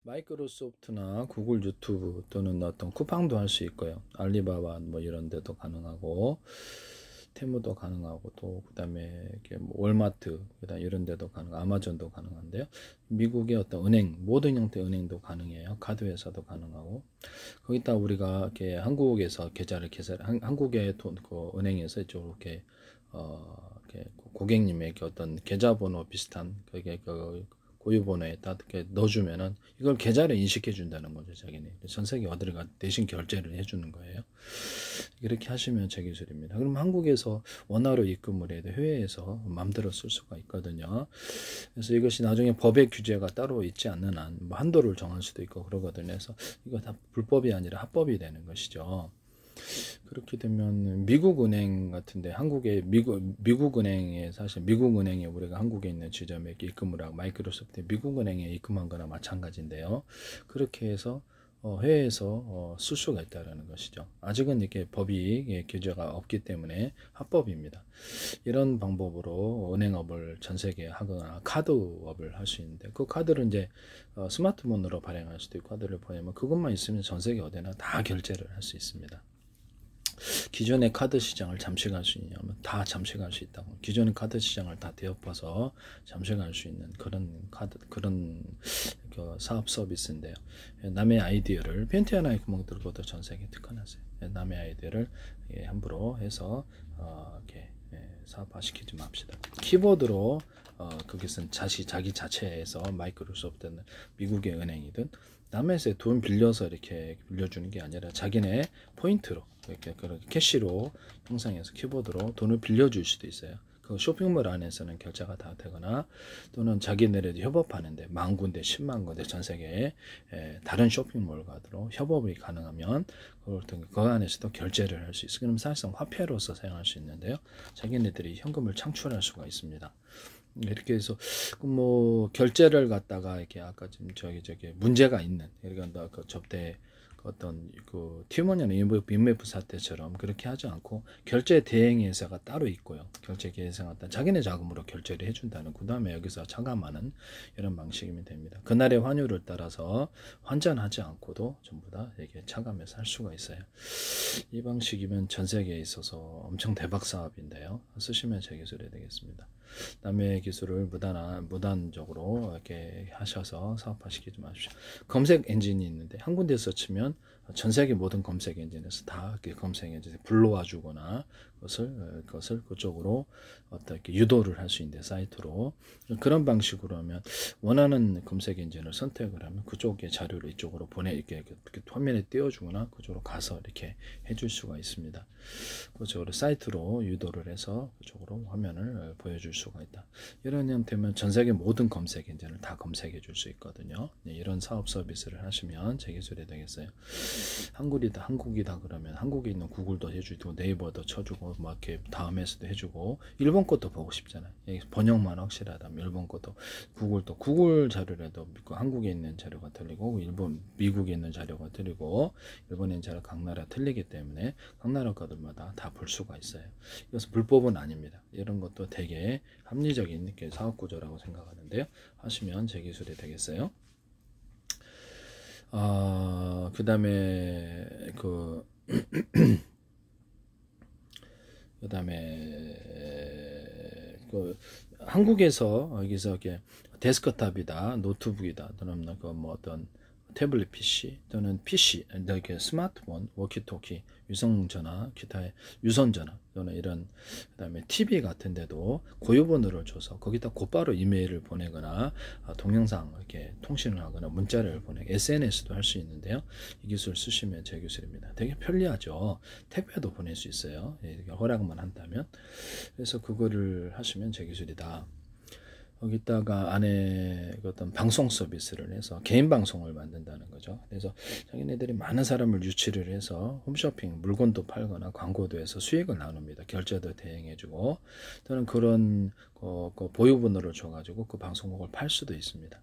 마이크로소프트나 구글 유튜브 또는 어떤 쿠팡도 할 수 있고요. 알리바바 뭐 이런 데도 가능하고 테무도 가능하고 또 그다음에 이렇게 뭐 월마트 그다음 이런 데도 가능, 아마존도 가능한데요. 미국의 어떤 은행 모든 형태 은행도 가능해요. 카드 회사도 가능하고 거기다 우리가 이렇게 한국에서 계좌를 한국의 돈 그 은행에서 이렇게 이렇게 고객님에게 어떤 계좌번호 비슷한 그게 그 고유번호에다 이렇게 넣어주면은 이걸 계좌를 인식해 준다는 거죠, 자기네. 전 세계 어디를 가 대신 결제를 해주는 거예요. 이렇게 하시면 제 기술입니다. 그럼 한국에서 원화로 입금을 해도 해외에서 마음대로 쓸 수가 있거든요. 그래서 이것이 나중에 법의 규제가 따로 있지 않는 한, 뭐 한도를 정할 수도 있고 그러거든요. 그래서 이거 다 불법이 아니라 합법이 되는 것이죠. 그렇게 되면 미국 은행 같은데 한국의 미국 은행에 사실 미국 은행에 우리가 한국에 있는 지점에 입금을 하고 마이크로소프트 미국 은행에 입금한 거나 마찬가지인데요. 그렇게 해서 해외에서 쓸 수가 있다는 것이죠. 아직은 이렇게 법이 규제가 없기 때문에 합법입니다. 이런 방법으로 은행업을 전 세계에 하거나 카드업을 할 수 있는데 그 카드를 이제 스마트폰으로 발행할 수도 있고 카드를 보내면 그것만 있으면 전 세계 어디나 다 결제를 할 수 있습니다. 기존의 카드 시장을 잠시 갈 수 있냐면 다 잠시 갈 수 있다고. 기존의 카드 시장을 다 되엎어서 잠시 갈 수 있는 그런 그 사업 서비스인데요. 남의 아이디어를 팬티 하나에 구멍 뚫고도 전 세계 특허나세요. 남의 아이디어를 함부로 해서 이렇게 사업화시키지 맙시다. 키보드로 거기서는 자기 자체에서 마이크로소프트는 미국의 은행이든 남에서 돈 빌려서 이렇게 빌려주는 게 아니라 자기네 포인트로 이렇게 캐시로 형상해서 키보드로 돈을 빌려줄 수도 있어요. 그 쇼핑몰 안에서는 결제가 다 되거나 또는 자기네들도 협업하는데 10,000군데 100,000군데 전 세계에 다른 쇼핑몰과도 협업이 가능하면 그 안에서도 결제를 할 수 있어요. 그럼 사실상 화폐로서 사용할 수 있는데요. 자기네들이 현금을 창출할 수가 있습니다. 이렇게 해서 뭐 결제를 갖다가 이렇게 아까 지금 저기 문제가 있는 그러니까 그 접대 어떤 그 티모니나 인메프 사태처럼 그렇게 하지 않고 결제 대행 회사가 따로 있고요. 결제 계획상 자기네 자금으로 결제를 해준다는 그 다음에 여기서 차감하는 이런 방식이면 됩니다. 그날의 환율을 따라서 환전하지 않고도 전부 다 이렇게 차감해서 할 수가 있어요. 이 방식이면 전 세계에 있어서 엄청 대박 사업인데요. 쓰시면 제 기술이 되겠습니다. 남의 기술을 무단적으로 이렇게 하셔서 사업화시키지 마십시오. 검색 엔진이 있는데 한 군데서 치면 전 세계 모든 검색 엔진에서 다 검색 엔진에 불러와 주거나 그것을 그쪽으로 어떻게 유도를 할 수 있는데 사이트로 그런 방식으로 하면 원하는 검색 엔진을 선택을 하면 그쪽의 자료를 이쪽으로 이렇게 화면에 띄워주거나 그쪽으로 가서 이렇게 해줄 수가 있습니다. 그쪽으로 사이트로 유도를 해서 그쪽으로 화면을 보여줄 수가 있다. 이런 형태면 전 세계 모든 검색 엔진을 다 검색해 줄 수 있거든요. 이런 사업 서비스를 하시면 제 기술이 되겠어요. 한국이다 그러면 한국에 있는 구글도 해주고 네이버도 쳐주고 막 이렇게 다음에서도 해주고 일본 것도 보고 싶잖아요. 번역만 확실하다면 일본 것도 구글 자료라도 한국에 있는 자료가 틀리고 미국에 있는 자료가 틀리고 일본에 있는 자료 각 나라 틀리기 때문에 각 나라 것들마다 다 볼 수가 있어요. 이것은 불법은 아닙니다. 이런 것도 되게 합리적인 사업 구조라고 생각하는데요. 하시면 제 기술이 되겠어요. 그 다음에 한국에서 여기서 이렇게 데스크탑이다, 노트북이다, 또는 뭐 어떤 태블릿 PC 또는 PC, 이렇게 스마트폰, 워키토키, 유성전화, 기타의 유선전화 또는 이런 그다음에 TV 같은데도 고유번호를 줘서 거기다 곧바로 이메일을 보내거나 동영상 이렇게 통신을 하거나 문자를 보내고 SNS도 할 수 있는데요. 이 기술 쓰시면 제 기술입니다. 되게 편리하죠. 택배도 보낼 수 있어요. 허락만 한다면. 그래서 그거를 하시면 제 기술이다. 거기다가 안에 어떤 방송 서비스를 해서 개인 방송을 만든다는 거죠. 그래서 자기네들이 많은 사람을 유치를 해서 홈쇼핑 물건도 팔거나 광고도 해서 수익을 나눕니다. 결제도 대행해주고 또는 그런 보유번호를 줘가지고 그 방송국을 팔 수도 있습니다.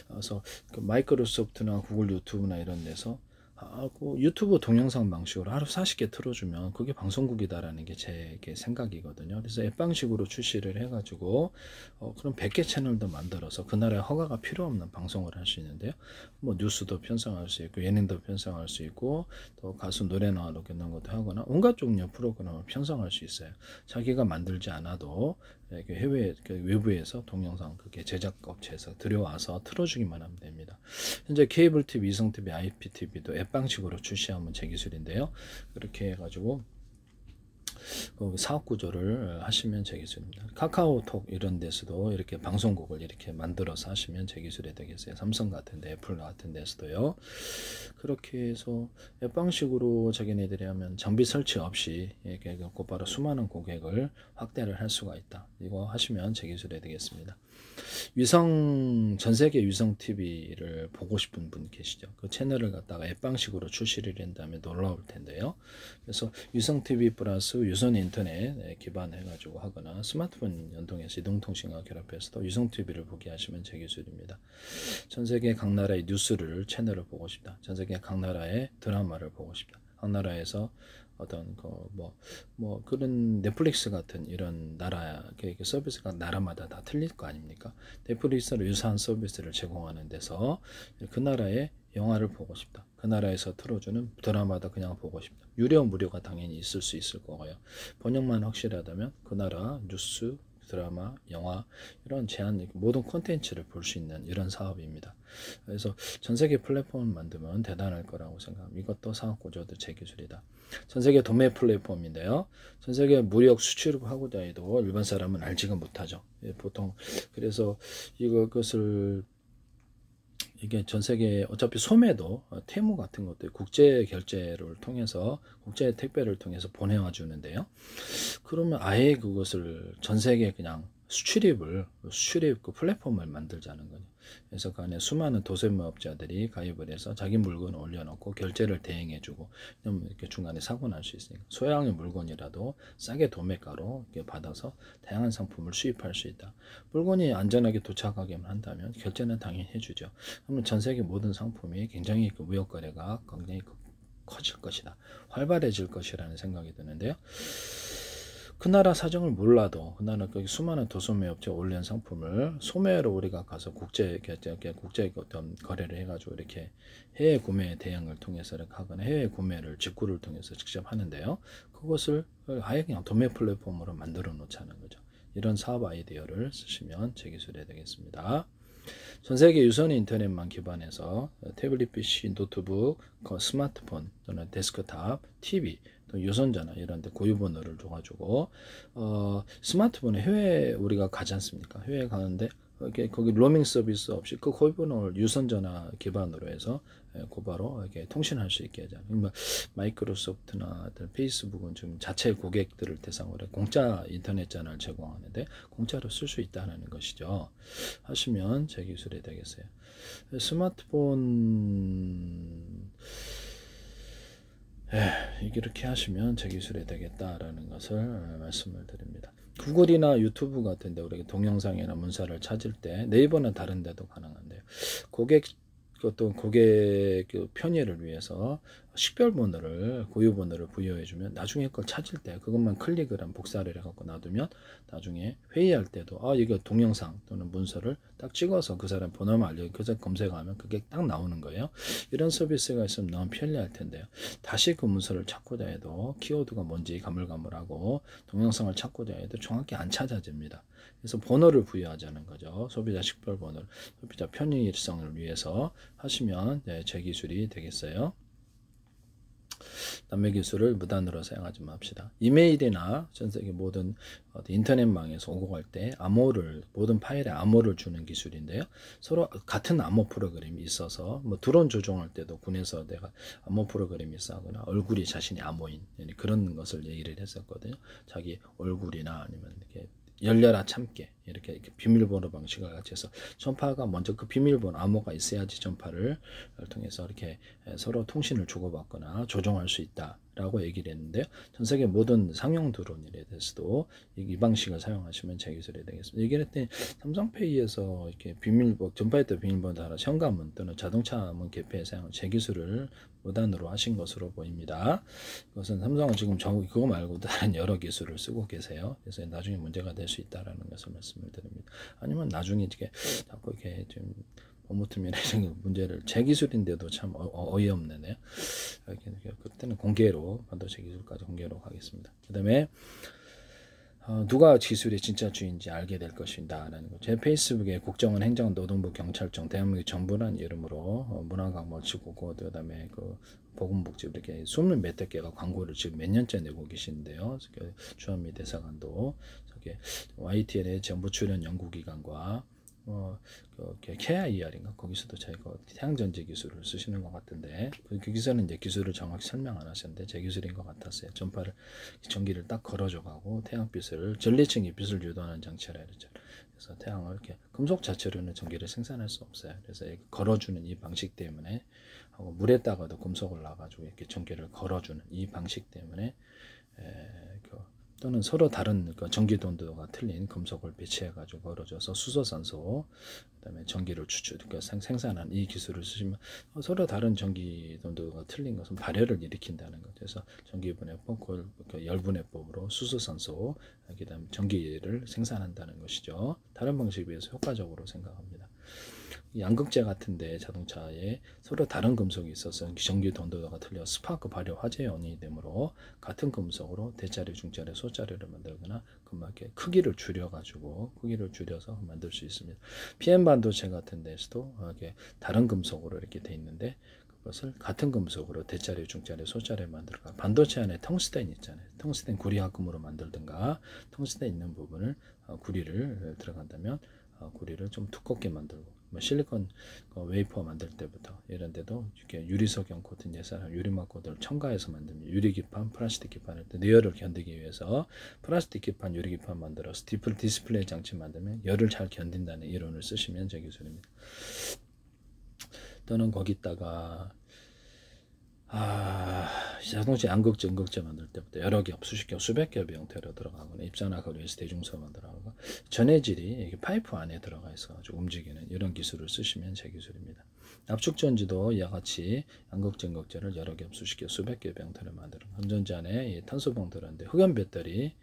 그래서 그 마이크로소프트나 구글 유튜브나 이런 데서 하고 유튜브 동영상 방식으로 하루 40개 틀어주면 그게 방송국이다라는 게 제 생각이거든요. 그래서 앱 방식으로 출시를 해가지고 그럼 100개 채널도 만들어서 그 나라에 허가가 필요 없는 방송을 할 수 있는데요. 뭐 뉴스도 편성할 수 있고 예능도 편성할 수 있고 또 가수 노래나 이런 것도 하거나 온갖 종류 프로그램을 편성할 수 있어요. 자기가 만들지 않아도 해외 외부에서 동영상 그게 제작 업체에서 들여와서 틀어주기만 하면 됩니다. 현재 케이블 TV, 위성 TV, IPTV도 앱 방식으로 출시하면 제 기술인데요. 그렇게 해가지고 사업 구조를 하시면 제 기술입니다. 카카오톡 이런 데서도 이렇게 방송국을 이렇게 만들어서 하시면 제 기술이 되겠어요. 삼성 같은데 애플 같은 데서도요. 그렇게 해서 앱 방식으로 자기네들이 하면 장비 설치 없이 이렇게 곧바로 수많은 고객을 확대를 할 수가 있다. 이거 하시면 제 기술이 되겠습니다. 전 세계 위성 TV를 보고 싶은 분 계시죠? 그 채널을 갖다가 앱 방식으로 출시를 한 다음에 놀라울 텐데요. 그래서 위성 TV 플러스 유선 인터넷 기반해가지고 하거나 스마트폰 연동해서 이동통신과 결합해서 위성 TV를 보게 하시면 제 기술입니다. 전 세계 각 나라의 뉴스를 채널을 보고 싶다. 전 세계 각 나라의 드라마를 보고 싶다. 각 나라에서 어떤 그런 넷플릭스 같은 이런 나라 서비스가 나라마다 다 틀릴 거 아닙니까? 넷플릭스로 유사한 서비스를 제공하는 데서 그 나라의 영화를 보고 싶다. 그 나라에서 틀어주는 드라마도 그냥 보고 싶다. 유료 무료가 당연히 있을 수 있을 거고요. 번역만 확실하다면 그 나라 뉴스, 드라마, 영화 이런 제한 모든 콘텐츠를 볼 수 있는 이런 사업입니다. 그래서 전 세계 플랫폼을 만들면 대단할 거라고 생각합니다. 이것도 사업 구조도 제 기술이다. 전 세계 도매 플랫폼인데요. 전 세계 무역 수출하고자 해도 일반 사람은 알지가 못하죠. 보통 그래서 그것을 이게 전 세계 어차피 소매도 테무 같은 것도 국제 결제를 통해서 국제 택배를 통해서 보내와 주는데요. 그러면 아예 그것을 전 세계 그냥 수출입 그 플랫폼을 만들자는 거죠. 그래서 그 안에 수많은 도소매업자들이 가입을 해서 자기 물건을 올려놓고 결제를 대행해주고 이렇게 중간에 사고 날 수 있으니까 소량의 물건이라도 싸게 도매가로 이렇게 받아서 다양한 상품을 수입할 수 있다. 물건이 안전하게 도착하게만 한다면 결제는 당연히 해주죠. 그러면 전 세계 모든 상품이 굉장히 그 무역 거래가 굉장히 커질 것이다. 활발해질 것이라는 생각이 드는데요. 그 나라 사정을 몰라도 그 나라 수많은 도소매 업체 올린 상품을 소매로 우리가 가서 국제 어떤 거래를 해가지고 이렇게 해외 구매 대행을 통해서 이렇게 하거나 해외 구매를 직구를 통해서 직접 하는데요. 그것을 아예 그냥 도매 플랫폼으로 만들어 놓자는 거죠. 이런 사업 아이디어를 쓰시면 제 기술이 되겠습니다. 전 세계 유선 인터넷만 기반해서 태블릿 PC, 노트북, 스마트폰 또는 데스크탑, TV 또 유선전화 이런 데 고유번호를 줘가지고 스마트폰에 해외 우리가 가지 않습니까? 해외 가는데 거기 로밍 서비스 없이 그 고유번호를 유선전화 기반으로 해서 곧바로 이렇게 통신할 수 있게 하잖아요. 그러니까 마이크로소프트나 페이스북은 지금 자체 고객들을 대상으로 공짜 인터넷 전화를 제공하는데 공짜로 쓸 수 있다는 것이죠. 하시면 제 기술이 되겠어요. 스마트폰 이렇게 하시면 제 기술이 되겠다라는 것을 말씀을 드립니다. 구글이나 유튜브 같은데 우리가 동영상이나 문서를 찾을 때 네이버는 다른 데도 가능한데요. 어떤 고객 편의를 위해서 식별번호를 고유번호를 부여해주면 나중에 걸 찾을 때 그것만 클릭을 한 복사를 해갖고 놔두면 나중에 회의할 때도 이거 동영상 또는 문서를 딱 찍어서 그 사람 번호만 그래서 검색하면 그게 딱 나오는 거예요. 이런 서비스가 있으면 너무 편리할 텐데요. 다시 그 문서를 찾고자 해도 키워드가 뭔지 가물가물하고 동영상을 찾고자 해도 정확히 안 찾아집니다. 그래서 번호를 부여하자는 거죠. 소비자 식별 번호를 소비자 편의성을 위해서 하시면 제 기술이 되겠어요. 남의 기술을 무단으로 사용하지 맙시다. 이메일이나 전 세계 모든 인터넷망에서 오고 갈 때 모든 파일에 암호를 주는 기술인데요. 서로 같은 암호 프로그램이 있어서 드론 조종할 때도 군에서 내가 암호 프로그램이 있어하거나 얼굴이 자신이 암호인 그런 것을 얘기를 했었거든요. 자기 얼굴이나 아니면 이렇게 열려라 참깨 이렇게 비밀번호 방식을 같이 해서 전파가 먼저 그 비밀번호 암호가 있어야지 전파를 통해서 이렇게 서로 통신을 주고받거나 조종할 수 있다라고 얘기를 했는데요. 전 세계 모든 상용 드론에 대해서도 이 방식을 사용하시면 제 기술이 되겠습니다. 얘기를 했더니 삼성페이에서 이렇게 전파했던 비밀번호 따라 현관문 또는 자동차 문 개폐에 사용한 제 기술을 무단으로 하신 것으로 보입니다. 그것은 삼성은 지금 그거 말고 다른 여러 기술을 쓰고 계세요. 그래서 나중에 문제가 될 수 있다라는 것을 말씀을 드립니다. 아니면 나중에 이렇게 자꾸 이렇게 좀 법무팀이나 이런 문제를 제 기술인데도 참 어이없네요. 그때는 공개로 반도체 기술까지 공개로 가겠습니다. 그다음에 누가 기술의 진짜 주인인지 알게 될 것이다라는 거. 제 페이스북에 국정원, 행정원, 노동부, 경찰청, 대한민국 정부란 이름으로 문화광 멀치고고 그다음에 그 보건복지 이렇게 20몇 개가 광고를 지금 몇 년째 내고 계시는데요. 주한미 대사관도 저기 YTN의 정부 출연 연구기관과 KIER인가 거기서도 저희가 태양전지 기술을 쓰시는 것 같은데 그 기사는 이제 기술을 정확히 설명 안 하셨는데 제 기술인 것 같았어요. 전기를 딱 걸어줘가고 태양빛을 전리층이 빛을 유도하는 장치라 그랬죠. 그래서 태양을 이렇게 금속 자체로는 전기를 생산할 수 없어요. 그래서 걸어주는 이 방식 때문에 하고 물에다가도 금속을 놔가지고 이렇게 전기를 걸어주는 이 방식 때문에 또는 서로 다른 전기 돈도가 틀린 금속을 배치해가지고 걸어줘서 수소산소, 그다음에 전기를 생산한 이 기술을 쓰시면 서로 다른 전기 돈도가 틀린 것은 발열을 일으킨다는 것. 그래서 전기분해법, 열분해법으로 수소산소, 그다음에 전기를 생산한다는 것이죠. 다른 방식에 비해서 효과적으로 생각합니다. 양극재 같은데 자동차에 서로 다른 금속이 있어서 전기 돈도가 틀려 스파크 발효 화재 원인이 되므로 같은 금속으로 대자리, 중자리, 소자리를 만들거나 그만큼 크기를 줄여서 만들 수 있습니다. PM 반도체 같은 데서도 이렇게 다른 금속으로 이렇게 돼 있는데 그것을 같은 금속으로 대자리, 중자리, 소자리 만들까. 반도체 안에 텅스텐 있잖아요. 텅스텐 구리합금으로 만들든가 텅스텐 있는 부분을 구리를 들어간다면 구리를 좀 두껍게 만들고 실리콘 웨이퍼 만들 때부터 이런 데도 이렇게 유리석형 코팅 예산한 유리막 코드를 첨가해서 만듭니다. 유리기판, 플라스틱 기판을 때 내열을 견디기 위해서 플라스틱 기판, 유리기판 만들어서 디스플레이 장치 만들면 열을 잘 견딘다는 이론을 쓰시면 제 기술입니다. 또는 거기다가 자동차 양극재, 음극재 만들 때부터 여러 겹, 수십 겹, 수백 겹의 형태로 들어가거나 입자나 위해서 대중소 만들어가고 전해질이 파이프 안에 들어가 있어가지고 움직이는 이런 기술을 쓰시면 제 기술입니다. 압축전지도 이와 같이 양극재, 음극재를 여러 겹, 수십 겹, 수백 겹의 형태로 만드는 건전지 안에 탄소봉 들었는데 흑연 배터리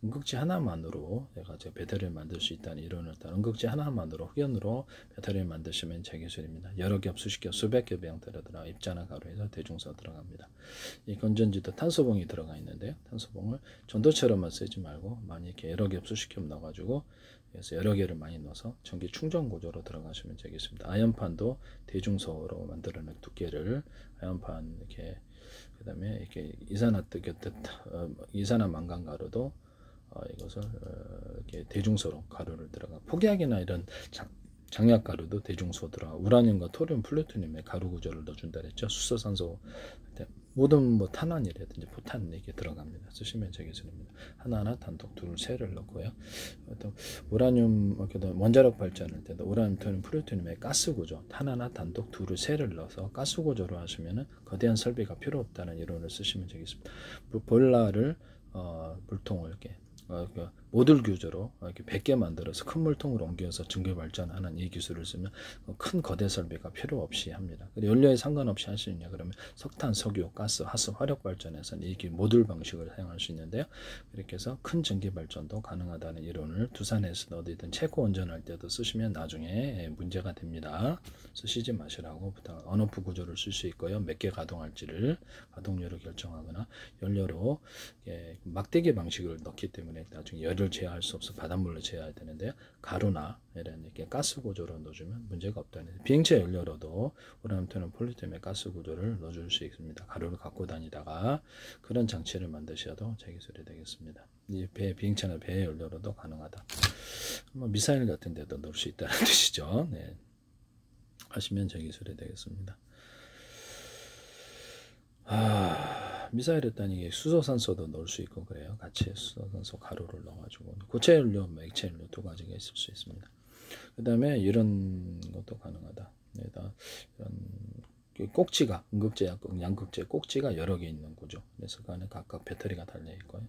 음극재 하나만으로 내가 배터리를 만들 수 있다는 이론을 따라 음극재 하나만으로 흑연으로 배터리를 만드시면 제 기술입니다. 여러 겹, 수십 겹, 수백 겹의 형태로 들어가 입자나 가루에서 대중소 들어갑니다. 이 건전지도 탄소봉이 들어가 있는데요. 탄소봉을 전도체로만 쓰지 말고 많이 이렇게 여러 겹, 수십 겹 넣어가지고 그래서 여러 개를 많이 넣어서 전기 충전 구조로 들어가시면 되겠습니다. 아연판도 대중소로 만들어낸 두께를 아연판 이렇게 그다음에 이렇게 이산화 망간 가루도 이것을 이렇게 대중소로 가루를 들어가 폭약이나 이런 장약 가루도 대중소 들어가 우라늄과 토륨, 플루토늄의 가루 구조를 넣어준다 그랬죠. 수소산소 모든 탄환이라든지 포탄 이렇게 들어갑니다. 쓰시면 제 기술입니다. 하나하나 단독 둘, 세를 넣고요. 또 우라늄 원자력 발전할 때도 우라늄, 토륨, 플루토늄의 가스 구조 하나하나 단독 둘, 세를 넣어서 가스 구조로 하시면은 거대한 설비가 필요 없다는 이론을 쓰시면 되겠습니다. 보일러를 물통을 이렇게 모듈 구조로 이렇게 100개 만들어서 큰 물통으로 옮겨서 전기 발전하는 이 기술을 쓰면 큰 거대 설비가 필요 없이 합니다. 연료에 상관없이 할 수 있냐 그러면 석탄, 석유, 가스, 하수, 화력 발전에서는 이 모듈 방식을 사용할 수 있는데요. 이렇게 해서 큰 전기 발전도 가능하다는 이론을 두산에서 어디든 체코 운전할 때도 쓰시면 나중에 문제가 됩니다. 쓰시지 마시라고 부탁. 언오프 구조를 쓸 수 있고요. 몇 개 가동할지를 가동률을 결정하거나 연료로 막대기 방식을 넣기 때문에 나중에 열을 제어할 수 없어 바닷물로 제어해야 되는데요. 가루나 이런 이렇게 가스 구조로 넣어주면 문제가 없다는 비행체 연료로도 우라늄, 토륨, 플루토늄의 가스 구조를 넣어줄 수 있습니다. 가루를 갖고 다니다가 그런 장치를 만드셔도 제 기술이 되겠습니다. 이 비행체나 배 연료로도 가능하다. 미사일 같은 데도 넣을 수 있다는 뜻이죠. 네. 하시면 제 기술이 되겠습니다. 미사일에다는 이게 수소산소도 넣을 수 있고 그래요. 같이 수소산소 가루를 넣어가지고 고체 연료, 액체 연료 두 가지가 있을 수 있습니다. 그 다음에 이런 것도 가능하다. 이런 꼭지가 음극재, 양극재 꼭지가 여러 개 있는 구조. 그래서 그 안에 각각 배터리가 달려 있고요.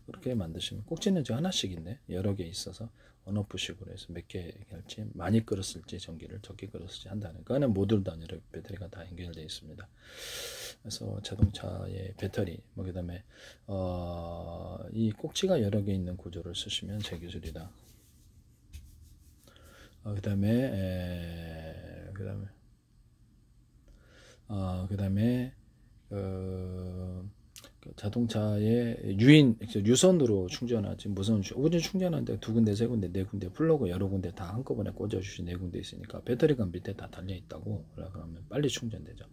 그렇게 만드시면 꼭지는 저 하나씩인데 여러 개 있어서 온오프식으로 해서 몇 개 할지 많이 끌었을지 전기를 적게 끌었을지 한다는 그 안에 모듈 단위로 배터리가 다 연결되어 있습니다. 그래서 자동차의 배터리 그다음에 이 꼭지가 여러 개 있는 구조를 쓰시면 제 기술이다. 그다음에 자동차의 유선으로 충전하지 무선 충전하는데 두 군데 세 군데 네 군데 플러그 여러 군데 다 한꺼번에 꽂아주시 네 군데 있으니까 배터리가 밑에 다 달려 있다고 그러면 빨리 충전되죠.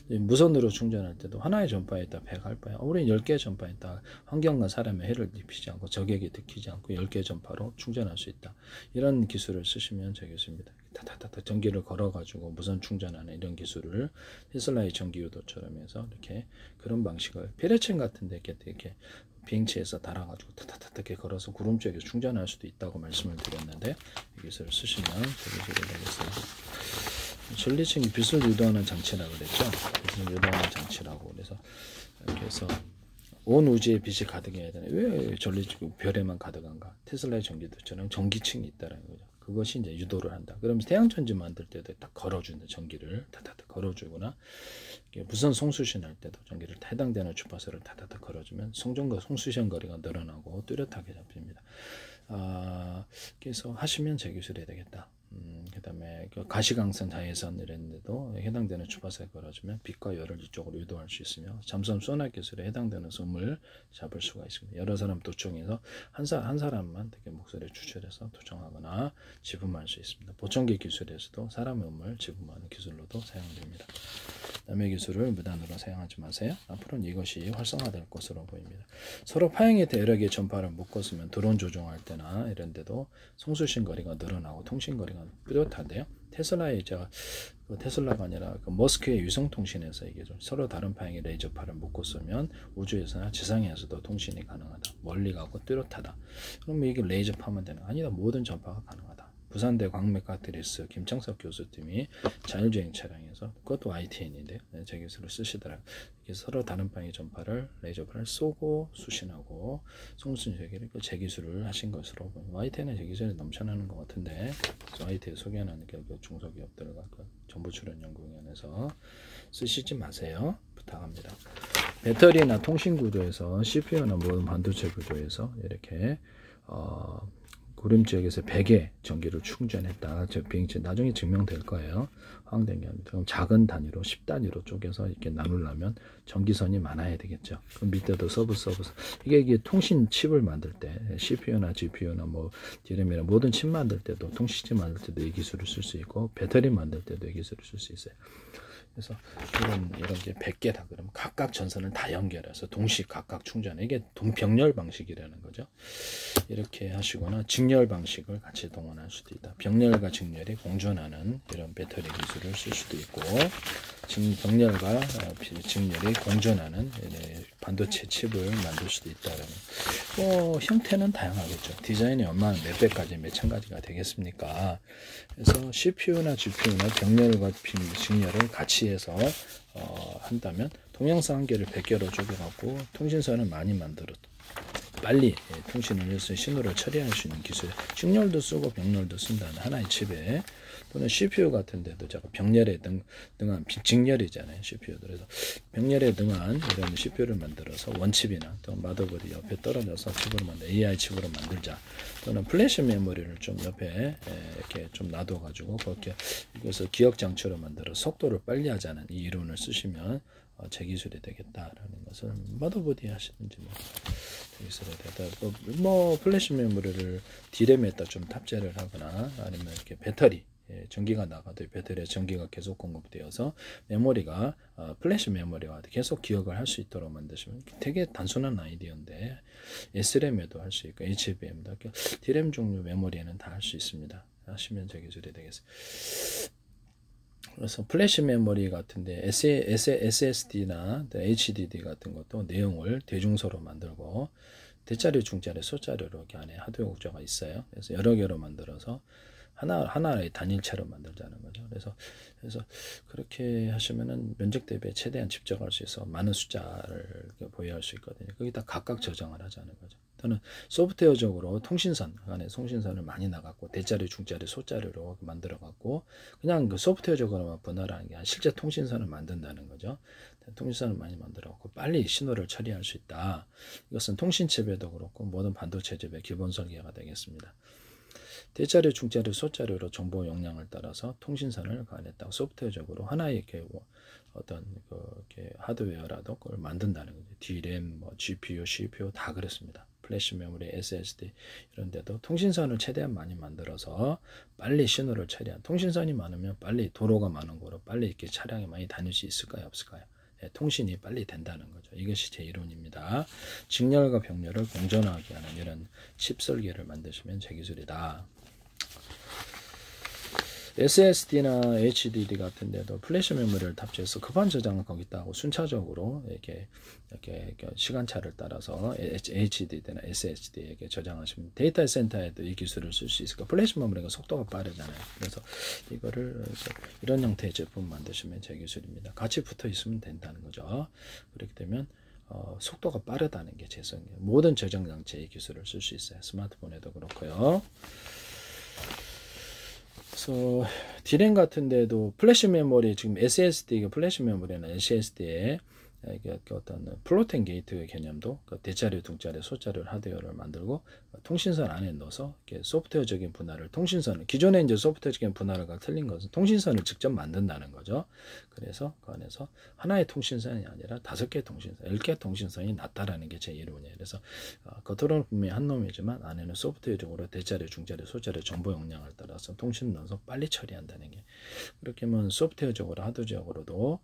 무선으로 충전할 때도 하나의 전파에다 100할 바에 우리는 10개의 전파에다 환경과 사람의 해를 입히지 않고 적에게 들키지 않고 10개의 전파로 충전할 수 있다. 이런 기술을 쓰시면 되겠습니다. 타타타타 전기를 걸어가지고 무선 충전하는 이런 기술을 테슬라의 전기유도처럼 해서 이렇게 그런 방식을 페레첸 같은데 이렇게 비행체에서 달아가지고 타타타타 이렇게 걸어서 구름 쪽에 충전할 수도 있다고 말씀을 드렸는데 이 기술을 쓰시면 되게 되겠어요. 전리층이 빛을 유도하는 장치라고 그랬죠. 빛을 유도하는 장치라고 그래서 이렇게 해서 온 우주에 빛이 가득해야 되네. 왜 전리층 별에만 가득한가? 테슬라의 전기도처럼 전기층이 있다는 거죠. 그것이 이제 유도를 한다. 그러면 태양전지 만들 때도 딱 걸어주는 전기를 타타타 걸어주거나 무선 송수신 할 때도 전기를 해당되는 주파수를 타타타 걸어주면 송수신 거리가 늘어나고 뚜렷하게 잡힙니다. 그래서 하시면 제 기술이 되겠다. 그 다음에 가시광선 자외선 이런 데도 해당되는 주파수에 걸어주면 빛과 열을 이쪽으로 유도할 수 있으며 잠수함 소나 기술에 해당되는 소음을 잡을 수가 있습니다. 여러 사람 도청해서 한 사람만 되게 목소리를 추출해서 도청하거나 지분할 수 있습니다. 보청기 기술에서도 사람의 음을 지분하는 기술로도 사용됩니다. 남의 기술을 무단으로 사용하지 마세요. 앞으로는 이것이 활성화될 것으로 보입니다. 서로 파형이 돼 여러 개의 전파를 묶었으면 드론 조종할 때나 이런 데도 송수신 거리가 늘어나고 통신 거리가 뚜렷한데요. 테슬라가 아니라 머스크의 위성통신에서 이게 좀 서로 다른 파형의 레이저파를 묶었으면 우주에서나 지상에서도 통신이 가능하다. 멀리 가고 뚜렷하다. 그럼 이게 레이저파만 되는 거 아니다. 모든 전파가 가능하다. 부산대 광맥카트리스 김창석 교수팀이 자율주행 차량에서 그것도 ITN인데요. 제 기술을 쓰시더라고요. 서로 다른 방의 전파를 레이저파를 쏘고 수신하고 송수신제기를 제 기술을 하신 것으로 보입니다. ITN은 제 기술이 넘쳐나는 것 같은데 ITN 소개하는 중소기업들과 정부 출연 연구위원회에서 쓰시지 마세요. 부탁합니다. 배터리나 통신 구조에서 CPU나 모든 반도체 구조에서 이렇게 구름 지역에서 100의 전기를 충전했다. 저 비행체 나중에 증명될 거예요. 화학된 게 아닙니다. 그럼 작은 단위로 10단위로 쪼개서 이렇게 나누려면 전기선이 많아야 되겠죠. 그럼 밑에도 서브 이게 통신 칩을 만들 때 CPU나 GPU나 뭐 DRAM이나 모든 칩 만들 때도 통신칩 만들 때도 이 기술을 쓸 수 있고 배터리 만들 때도 이 기술을 쓸 수 있어요. 그래서 이런 게 100개다 그러면 각각 전선을 다 연결해서 동시 각각 충전. 이게 동병렬 방식이라는 거죠. 이렇게 하시거나 직렬 방식을 같이 동원할 수도 있다. 병렬과 직렬이 공존하는 이런 배터리 기술을 쓸 수도 있고 병렬과 직렬이 공존하는 반도체 칩을 만들 수도 있다라는. 형태는 다양하겠죠. 디자인이 얼마나 몇 배까지 몇 천 가지가 되겠습니까? 그래서 CPU나 GPU나 병렬과 직렬을 같이 해서 한다면 동영상 한 개를 100개로 쪼개갖고 통신선을 많이 만들어도 빨리 통신을 해서 신호를 처리할 수 있는 기술. 직렬도 쓰고 병렬도 쓴다는 하나의 칩에 또는 CPU 같은 데도 제가 병렬에 등한 직렬이잖아요. CPU도. 그래서 병렬에 등한 이런 CPU를 만들어서 원칩이나 또 마더보드 옆에 떨어져서 칩으로 AI 칩으로 만들자. 또는 플래시 메모리를 좀 옆에 이렇게 좀 놔둬가지고 그렇게 이것을 기억 장치로 만들어 속도를 빨리 하자는 이 이론을 쓰시면 제 기술이 되겠다라는 것을 마더보드에 하시든지 기술이 되다. 플래시 메모리를 D램에다 좀 탑재를 하거나 아니면 이렇게 배터리 전기가 나가도 배터리에 전기가 계속 공급되어서 메모리가 플래시 메모리와 계속 기억을 할 수 있도록 만드시면 되게 단순한 아이디어인데 SRAM에도 할 수 있고 HBM도 D램 종류 메모리에는 다 할 수 있습니다. 하시면 제 기술이 되겠습니다. 그래서 플래시 메모리 같은데 SSD나 HDD 같은 것도 내용을 대중소로 만들고 대자리, 중자리, 소자리로 이렇게 안에 하드웨어 구조가 있어요. 그래서 여러 개로 만들어서 하나의 단일체로 만들자는 거죠. 그래서 그렇게 하시면은 면적 대비 최대한 집적할 수 있어 많은 숫자를 보유할 수 있거든요. 거기다 각각 저장을 하자는 거죠. 또는 소프트웨어적으로 통신선 안에 통신선을 많이 나갔고 대자리, 중자리, 소자리로 만들어 갖고 그냥 그 소프트웨어적으로만 분할하는 게 아니라 실제 통신선을 만든다는 거죠. 통신선을 많이 만들어 갖고 빨리 신호를 처리할 수 있다. 이것은 통신칩에도 그렇고 모든 반도체 칩의 기본 설계가 되겠습니다. 대자리, 중자리, 소자리로 정보 용량을 따라서 통신선을 가냈다고 소프트웨어적으로 하나의 이렇게 어떤 이렇게 하드웨어라도 그걸 만든다는 거죠. DRAM, GPU, CPU 다 그렇습니다. 플래시 메모리, SSD 이런 데도 통신선을 최대한 많이 만들어서 빨리 신호를 처리한 통신선이 많으면 빨리 도로가 많은 거로 빨리 이렇게 차량이 많이 다닐 수 있을까요? 없을까요? 네, 통신이 빨리 된다는 거죠. 이것이 제 이론입니다. 직렬과 병렬을 공존하게 하는 이런 칩 설계를 만드시면 제 기술이다. SSD나 HDD 같은 데도 플래시 메모리를 탑재해서 급한 저장을 거기다 하고 순차적으로 이렇게 시간차를 따라서 HDD나 SSD에게 저장하시면 데이터 센터에도 이 기술을 쓸 수 있을까? 플래시 메모리가 속도가 빠르잖아요. 그래서 이거를 이런 형태의 제품 만드시면 제 기술입니다. 같이 붙어 있으면 된다는 거죠. 그렇게 되면 속도가 빠르다는 게 제 성이에요. 모든 저장 장치의 기술을 쓸 수 있어요. 스마트폰에도 그렇고요. 그래서 D램 같은 데도 플래시 메모리 지금 SSD가 플래시 메모리나 SSD에 어떤 플로팅 게이트 개념도 대자리, 중자리, 소자리 하드웨어를 만들고 통신선 안에 넣어서 소프트웨어적인 분할을 통신선을 기존에 이제 소프트웨어적인 분할과 틀린 것은 통신선을 직접 만든다는 거죠. 그래서 그 안에서 하나의 통신선이 아니라 5개 통신선, 10개 통신선이 낫다라는 게 제 이론이에요. 그래서 겉으로는 분명히 한 놈이지만 안에는 소프트웨어적으로 대자리, 중자리, 소자리 정보 용량을 따라서 통신 넣어서 빨리 처리한다는 게 그렇게 하면 소프트웨어적으로 하드웨어적으로도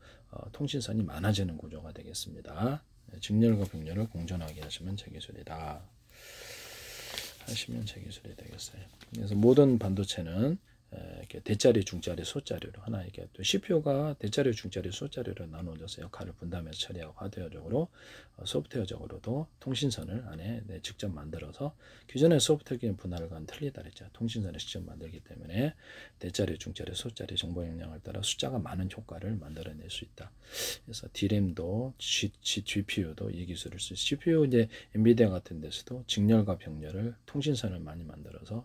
통신선이 많아지는 구조가 되겠습니다. 직렬과 병렬을 공존하게 하시면 제 기술이다. 하시면 제 기술이 되겠어요. 그래서 모든 반도체는 이렇게 대자리, 중자리, 소자리로 하나 이렇게 또 CPU가 대자리, 중자리, 소자리로 나눠져서 역할을 분담해서 처리하고 하드웨어적으로 소프트웨어적으로도 통신선을 안에 직접 만들어서 기존의 소프트웨어 분할과는 틀리다 그랬죠. 통신선을 직접 만들기 때문에 대자리, 중자리, 소자리 정보 용량을 따라 숫자가 많은 효과를 만들어낼 수 있다. 그래서 D램도 GPU도 이 기술을 쓸 CPU 이제 엔비디아 같은 데서도 직렬과 병렬을 통신선을 많이 만들어서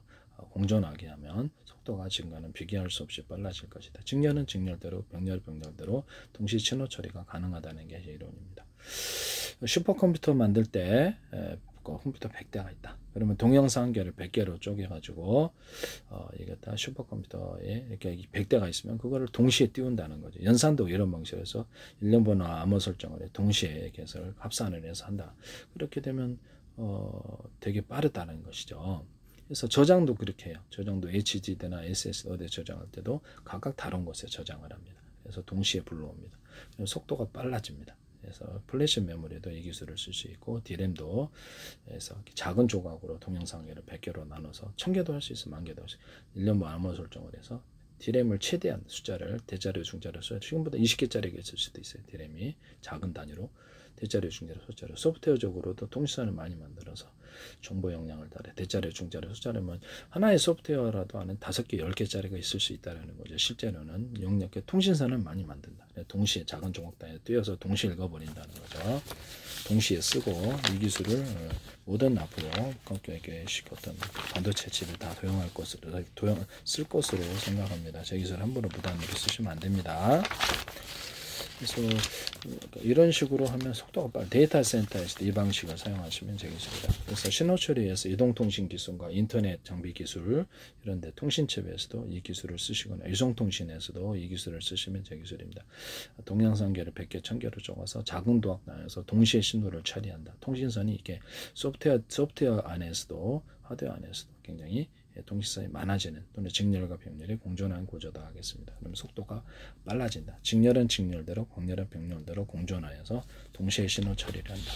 공존하게 하면 속도가 지금과는 비교할 수 없이 빨라질 것이다. 직렬은 직렬대로, 병렬대로 동시 신호 처리가 가능하다는 게 제 이론입니다. 슈퍼컴퓨터 만들 때 컴퓨터 100대가 있다. 그러면 동영상 한개를 100개로 쪼개가지고 이게 다 슈퍼컴퓨터에 이렇게 100대가 있으면 그거를 동시에 띄운다는 거죠. 연산도 이런 방식으로 1년번호 암호 설정을 해 동시에 계속 합산을 해서 한다. 그렇게 되면 되게 빠르다는 것이죠. 그래서 저장도 그렇게 해요. 저장도 HDD나 SSD 어디에 저장할 때도 각각 다른 곳에 저장을 합니다. 그래서 동시에 불러옵니다. 속도가 빨라집니다. 그래서 플래시 메모리도 이 기술을 쓸 수 있고 D램도 그래서 작은 조각으로 동영상을 100개로 나눠서 1000개도 할 수 있어, 10,000개도 할 수 있어. 1년 암호 설정을 해서 D램을 최대한 숫자를 대자리, 중자리, 소자리 지금보다 20개짜리가 있을 수도 있어요. D램이 작은 단위로 대자리, 중자리, 소자리 소프트웨어적으로도 통신선을 많이 만들어서 정보 용량을 따라 대자리, 중자리, 소자리면 하나의 소프트웨어라도 안에 5개, 10개짜리가 있을 수 있다는 거죠. 실제로는 용량의 통신선을 많이 만든다. 동시에 작은 조각 단위에 띄어서 동시에 읽어버린다는 거죠. 동시에 쓰고 이 기술을 모든 앞으로 어떤 반도체 칩을 다 도용할 것으로 쓸 것으로 생각합니다. 제 기술 함부로 무단으로 쓰시면 안 됩니다. 그래서 이런 식으로 하면 속도가 빠르다. 데이터 센터에서 이 방식을 사용하시면 되겠습니다. 그래서 신호 처리에서 이동통신 기술과 인터넷 장비 기술 이런 데 통신칩에서도 이 기술을 쓰시거나 이송통신에서도 이 기술을 쓰시면 제 기술입니다. 동영상계를 100개, 1000개로 쪼가서 작은 도학 단에서 동시에 신호를 처리한다. 통신선이 이게 소프트웨어 안에서도 하드웨어 안에서도 굉장히 통신선이 많아지는 또는 직렬과 병렬이 공존하는 구조다 하겠습니다. 그럼 속도가 빨라진다. 직렬은 직렬대로, 병렬은 병렬대로 공존하여서 동시에 신호 처리를 한다.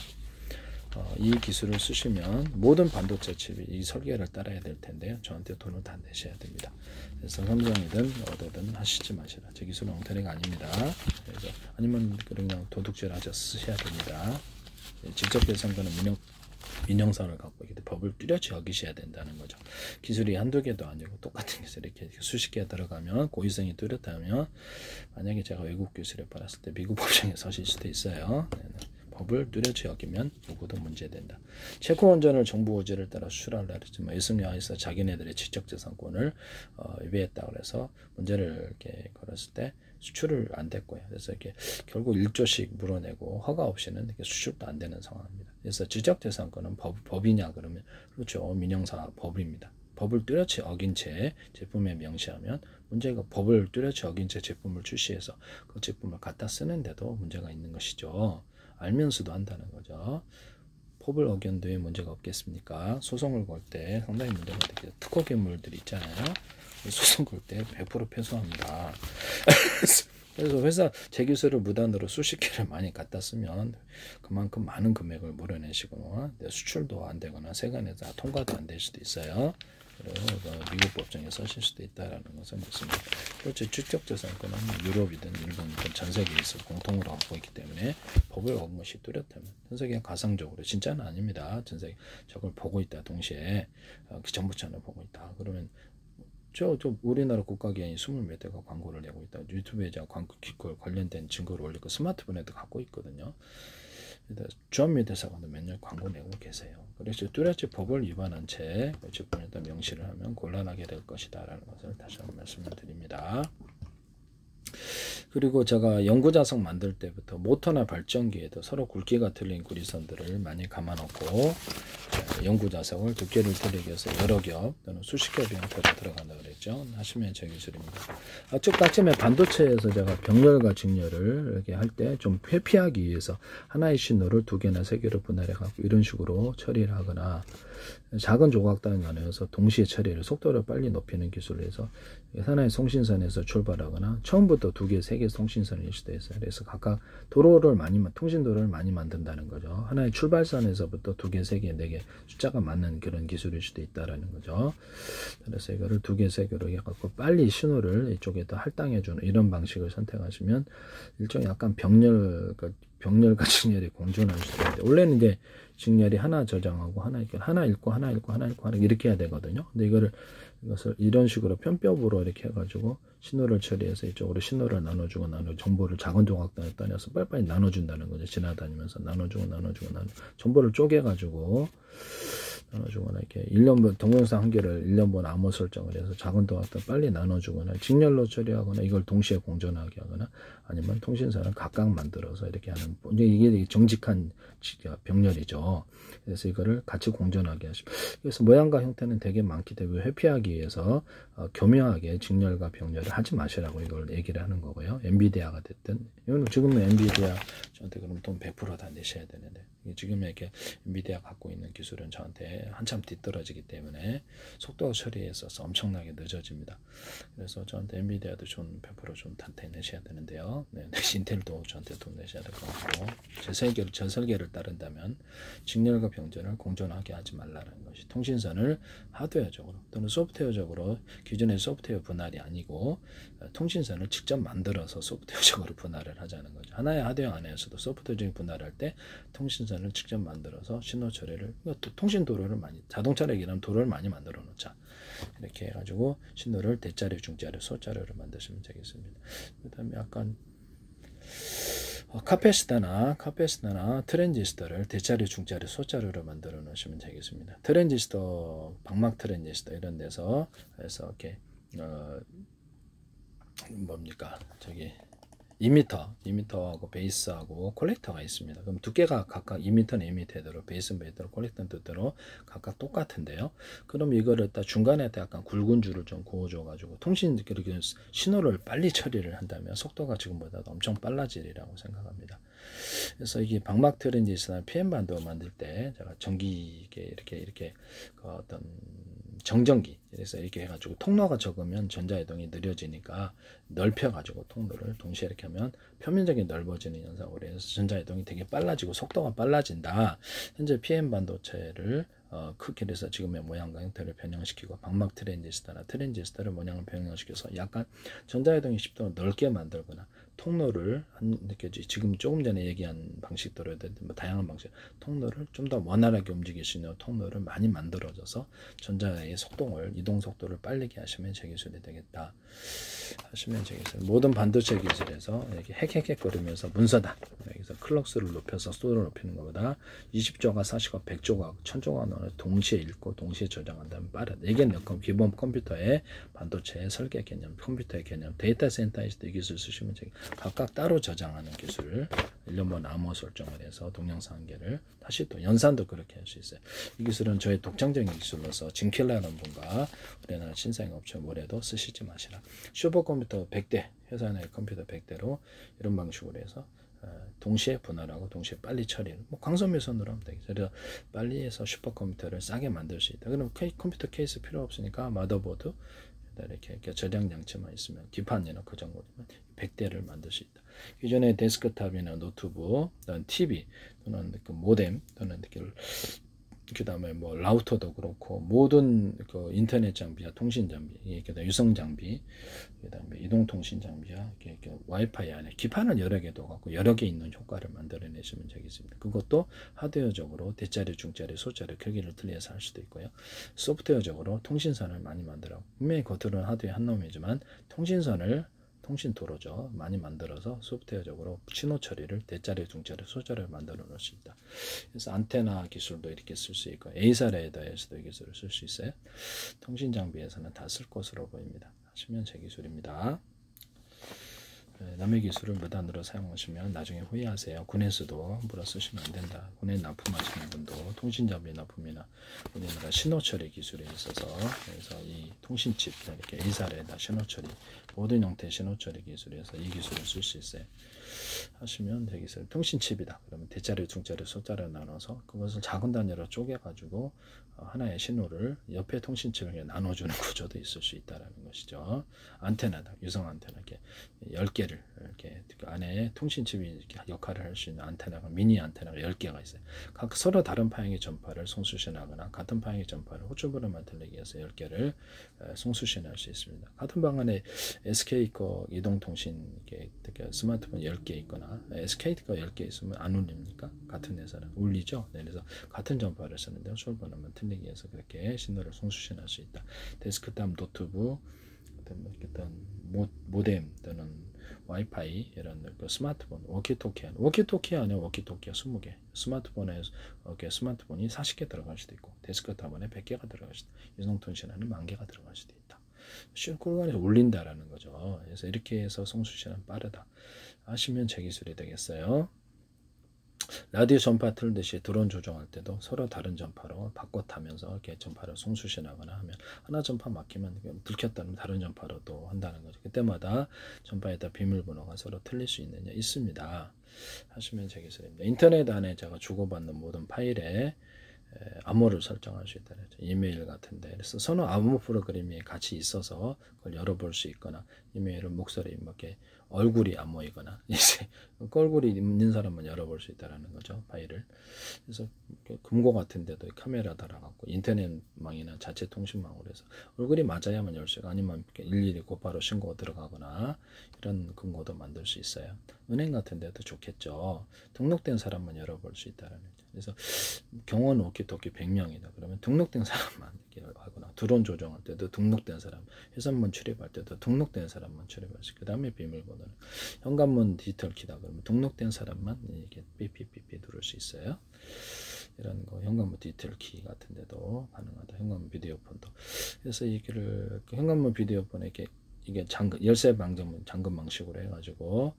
이 기술을 쓰시면 모든 반도체 칩이 이 설계를 따라야 될 텐데요. 저한테 돈을 다 내셔야 됩니다. 그래서 삼성이든 어디든 하시지 마시라. 제 기술은 엉터리가 아닙니다. 그래서 아니면 그냥 도둑질 하셔 쓰셔야 됩니다. 직접 대상자는 민영상을 갖고 있기 때문에 법을 뚜렷이 어기셔야 된다는 거죠. 기술이 한두 개도 아니고 똑같은 기술이 이렇게 수십 개 들어가면 고의성이 뚜렷하면 만약에 제가 외국 기술에 팔았을 때 미국 법정에 서실 수도 있어요. 법을 뚜렷이 어기면 누구도 문제된다. 체코 원전을 정부 호지를 따라 수출하려 했지만 일승여하에서 자기네들의 지적재산권을 위배했다 그래서 문제를 이렇게 걸었을 때 수출을 안 됐고요. 그래서 이렇게 결국 1조씩 물어내고 허가 없이는 이렇게 수출도 안 되는 상황입니다. 그래서 지적재산권은 법이냐 그러면 그렇죠. 민영사 법입니다. 법을 뚜렷이 어긴 채 제품에 명시하면 문제가 법을 뚜렷이 어긴 채 제품을 출시해서 그 제품을 갖다 쓰는데도 문제가 있는 것이죠. 알면서도 한다는 거죠. 법을 어겼는데 문제가 없겠습니까? 소송을 걸 때 상당히 문제가 되죠. 특허 괴물들 있잖아요. 소송 걸 때 100% 패소합니다. 그래서 회사 제 기술을 무단으로 수십 개를 많이 갖다 쓰면 그만큼 많은 금액을 물어내시고 수출도 안 되거나 세관에서 통과도 안 될 수도 있어요. 그리고 미국 법정에 서실 수도 있다라는 것을 말씀드립니다. 그렇죠. 주격재산권은 유럽이든 일본이든 전 세계에서 공통으로 갖고 있기 때문에 법을 어긴 것이 뚜렷하면 전 세계가 가상적으로 진짜는 아닙니다. 전 세계 저걸 보고 있다 동시에 정부처는 보고 있다. 그러면 저 우리나라 국가기관이 20몇 대가 광고를 내고 있다. 유튜브에 광고 기걸 관련된 증거를 올리고 스마트폰에도 갖고 있거든요. 주한미 대사관도 매년 광고 내고 계세요. 그래서 뚜렷이 법을 위반한 채 제품에다 명시를 하면 곤란하게 될 것이다 라는 것을 다시 한번 말씀을 드립니다. 그리고 제가 연구자석 만들 때부터 모터나 발전기에도 서로 굵기가 틀린 구리선들을 많이 감아놓고 연구자석을 두께를 틀리게 해서 여러 겹 또는 수십 겹의 형태로 들어간다고 그랬죠. 하시면 제 기술입니다. 아까 반도체에서 제가 병렬과 직렬을 이렇게 할 때 좀 회피하기 위해서 하나의 신호를 두 개나 세 개로 분할해 갖고 이런 식으로 처리를 하거나 작은 조각단 나눠서 동시에 처리를 속도를 빨리 높이는 기술을 해서 하나의 송신선에서 출발하거나 처음부터 두 개, 세 개 송신선일 수도 있어요. 그래서 각각 통신도로를 많이 만든다는 거죠. 하나의 출발선에서부터 두 개, 세 개, 네 개 숫자가 맞는 그런 기술일 수도 있다라는 거죠. 그래서 이거를 두 개, 세 개로 해갖고 빨리 신호를 이쪽에다 할당해주는 이런 방식을 선택하시면 일종의 약간 병렬과 직렬이 공존할 수도 있는데 원래는 이제 직렬이 하나 저장하고 하나 읽고 하나 이렇게 해야 되거든요. 근데 이것을 이런 식으로 편법으로 이렇게 해가지고 신호를 처리해서 이쪽으로 신호를 나눠주고 정보를 작은 조각단에 따내서 빨리빨리 나눠준다는 거죠. 지나다니면서 나눠주고 정보를 쪼개가지고 나눠주거나 이렇게 1년분 동영상 한 개를 1년분 암호 설정을 해서 작은 조각단 빨리 나눠주거나 직렬로 처리하거나 이걸 동시에 공존하게 하거나 아니면 통신선을 각각 만들어서 이렇게 하는 이게 정직한 병렬이죠. 그래서 이거를 같이 공존하게 하시고 그래서 모양과 형태는 되게 많기 때문에 회피하기 위해서 교묘하게 직렬과 병렬을 하지 마시라고 이걸 얘기를 하는 거고요. 엔비디아가 됐든 이건 지금은 엔비디아 저한테 그럼 돈 100% 다 내셔야 되는데 지금 이렇게 엔비디아 갖고 있는 기술은 저한테 한참 뒤떨어지기 때문에 속도 처리에서 엄청나게 늦어집니다. 그래서 저한테 엔비디아도 좀 100% 좀 단테 내셔야 되는데요. 네, 인텔도 저한테 돈 내셔야 될 것 같고 제 설계를 따른다면 직렬과 병렬을 공존하게 하지 말라는 것이 통신선을 하드웨어적으로 또는 소프트웨어적으로 기존의 소프트웨어 분할이 아니고 통신선을 직접 만들어서 소프트웨어적으로 분할을 하자는 거죠. 하나의 하드웨어 안에서도 소프트웨어적인 분할을 할 때 통신선을 직접 만들어서 신호 처리를 통신 도로를 자동차를 얘기하면 도로를 많이 만들어 놓자. 이렇게 해가지고 신호를 대자리, 중자리, 소자리로 만드시면 되겠습니다. 그 다음에 약간 카페시타나 트랜지스터를 대자리, 중자리, 소자리로 만들어 놓으시면 되겠습니다. 트랜지스터, 방막 트랜지스터 이런 데서 해서 이렇게 이미터하고 베이스하고 콜렉터가 있습니다. 그럼 두께가 각각 2m는 2m대로 베이스는 베이스대로 콜렉터는 뜻대로 각각 똑같은데요. 그럼 이거를 중간에 약간 굵은 줄을 좀 그어줘 가지고 그렇게 신호를 빨리 처리를 한다면 속도가 지금보다 엄청 빨라지리라고 생각합니다. 그래서 이게 방막 트랜지스터나 PM 반도 만들 때 제가 전기계 이렇게 어떤 정전기. 그래서 이렇게 해가지고 통로가 적으면 전자이동이 느려지니까 넓혀가지고 통로를 동시에 이렇게 하면 표면적이 넓어지는 현상으로 해서 전자이동이 되게 빨라지고 속도가 빨라진다. 현재 PM 반도체를 크기를 해서 지금의 모양과 형태를 변형시키고 방막 트랜지스터를 모양을 변형시켜서 약간 전자이동의 쉽도를 넓게 만들거나 통로를 지금 조금 전에 얘기한 방식대로 뭐 다양한 방식 통로를 좀 더 원활하게 움직일 수 있는 통로를 많이 만들어져서 전자의 속도를 이동 속도를 빠르게 하시면 제 기술이 되겠다 하시면 제 기술. 모든 반도체 기술에서 이렇게 헥헥헥거리면서 문서다. 여기서 클럭스를 높여서 속도를 높이는 것보다 20조각, 40조각, 100조각, 1000조각 동시에 읽고 동시에 저장한다면 빠르다. 이게 기본 컴퓨터의 반도체의 설계 개념, 컴퓨터의 개념, 데이터 센터에서도 이 기술 쓰시면 각각 따로 저장하는 기술, 1년번 암호 설정을 해서 동영상 한 개를 다시 또 연산도 그렇게 할 수 있어요. 이 기술은 저의 독창적인 기술로서 짐켈라는 분과 우리나라 신사임 업체 모레도 쓰시지 마시라. 슈퍼컴퓨터 100대, 회사 내 컴퓨터 100대로 이런 방식으로 해서 동시에 분할하고 동시에 빨리 처리를 광선미선으로 하면 되겠죠. 그래서 빨리 해서 슈퍼컴퓨터를 싸게 만들 수 있다. 그럼 컴퓨터 케이스 필요 없으니까 마더보드 이렇게 저장 장치만 있으면 기판이나 그 정도면 100대를 만들 수 있다. 기존의 데스크탑이나 노트북, 또는 TV 또는 그 모뎀 또는 그 다음에 뭐 라우터도 그렇고 모든 그 인터넷 장비야, 통신 장비, 그다음에 유성 장비, 그다음에 이동 통신 장비야, 이렇게 와이파이 안에 기판은 여러 개도 갖고 여러 개 있는 효과를 만들어내시면 되겠습니다. 그것도 하드웨어적으로 대짜리, 중짜리, 소짜리 크기를 틀려서 할 수도 있고요. 소프트웨어적으로 통신선을 많이 만들어. 분명히 겉으로는 하드웨어 한 놈이지만 통신선을 통신도로죠. 많이 만들어서 소프트웨어적으로 신호 처리를 대짜리, 중짜리, 소짜리를 만들어 놓을 수 있다. 그래서 안테나 기술도 이렇게 쓸 수 있고 에이사 레이더에서도 이 기술을 쓸 수 있어요. 통신 장비에서는 다 쓸 것으로 보입니다. 하시면 제 기술입니다. 남의 기술을 무단으로 사용하시면 나중에 후회하세요. 군에서도 함부로 쓰시면 안 된다. 군에 납품하시는 분도 통신장비 납품이나 우리나라 신호처리 기술에 있어서 그래서 이 통신칩 이렇게 A사례다 신호처리 모든 형태의 신호처리 기술에서 이 기술을 쓸 수 있어요. 하시면 되겠어요. 통신칩이다. 그러면 대짜리, 중짜리, 소짜리를 나눠서 그것을 작은 단위로 쪼개가지고 하나의 신호를 옆에 통신칩을 나눠주는 구조도 있을 수 있다라는 것이죠. 안테나다. 유성 안테나 이렇게 10개를 이렇게 그 안에 통신칩이 이렇게 역할을 할 수 있는 안테나가 미니 안테나가 10개가 있어요. 각 서로 다른 파형의 전파를 송수신하거나 같은 파형의 전파를 호출부름만 들리기 위해서 10개를 송수신할 수 있습니다. 같은 방 안에 SK 거 이동통신 이렇게 스마트폰 10개 있거나 SK 거 10개 있으면 안 울립니까? 같은 회사는 울리죠. 네, 그래서 같은 전파를 쓰는데 호출부름만 틀리기 위해서 그렇게 신호를 송수신할 수 있다. 데스크탑, 노트북, 어떤 모뎀 또는 와이파이 이런 그 스마트폰, 워키토키 안에 워키토키가 20개, 스마트폰에 스마트폰이 40개 들어갈 수도 있고 데스크탑 안에 100개가 들어갈 수도 있고 유성통신 안에 10,000개가 들어갈 수도 있다. 공간에서 울린다라는 거죠. 그래서 이렇게 해서 송수신은 빠르다. 하시면 제 기술이 되겠어요. 라디오 전파 틀듯이 드론 조종할 때도 서로 다른 전파로 바꿔 타면서 이렇게 전파를 송수신하거나 하면 하나 전파 막히면 들켰다면 다른 전파로 또 한다는 거죠. 그때마다 전파에다 비밀번호가 서로 틀릴 수 있느냐 있습니다. 하시면 제 기술입니다. 인터넷 안에 제가 주고받는 모든 파일에 암호를 설정할 수 있다는 거죠. 이메일 같은데 그래서 선호 암호 프로그램이 같이 있어서 그걸 열어볼 수 있거나 이메일은 목소리 이렇게 얼굴이 암호이거나 이제 얼굴이 있는 사람만 열어볼 수 있다는 거죠. 파일을. 그래서 금고 같은데도 카메라 달아갖고 인터넷망이나 자체 통신망으로 해서 얼굴이 맞아야만 열 수 있고 아니면 일일이 곧바로 신고가 들어가거나 이런 금고도 만들 수 있어요. 은행 같은데도 좋겠죠. 등록된 사람만 열어볼 수 있다는 거죠. 그래서 경원 워키토키 100명이다. 그러면 등록된 사람만 하거나 드론 조종할 때도 등록된 사람, 회선문 출입할 때도 등록된 사람만 출입할 수 있고 그 다음에 비밀번호는 현관문 디지털 키다. 그러면 등록된 사람만 이렇게 삐삐삐삐 누를 수 있어요. 이런 거 현관문 디지털 키 같은 데도 가능하다. 현관문 비디오폰도. 그래서 이거를 현관문 비디오폰에 이게 열쇠 방정문 잠금 방식으로 해가지고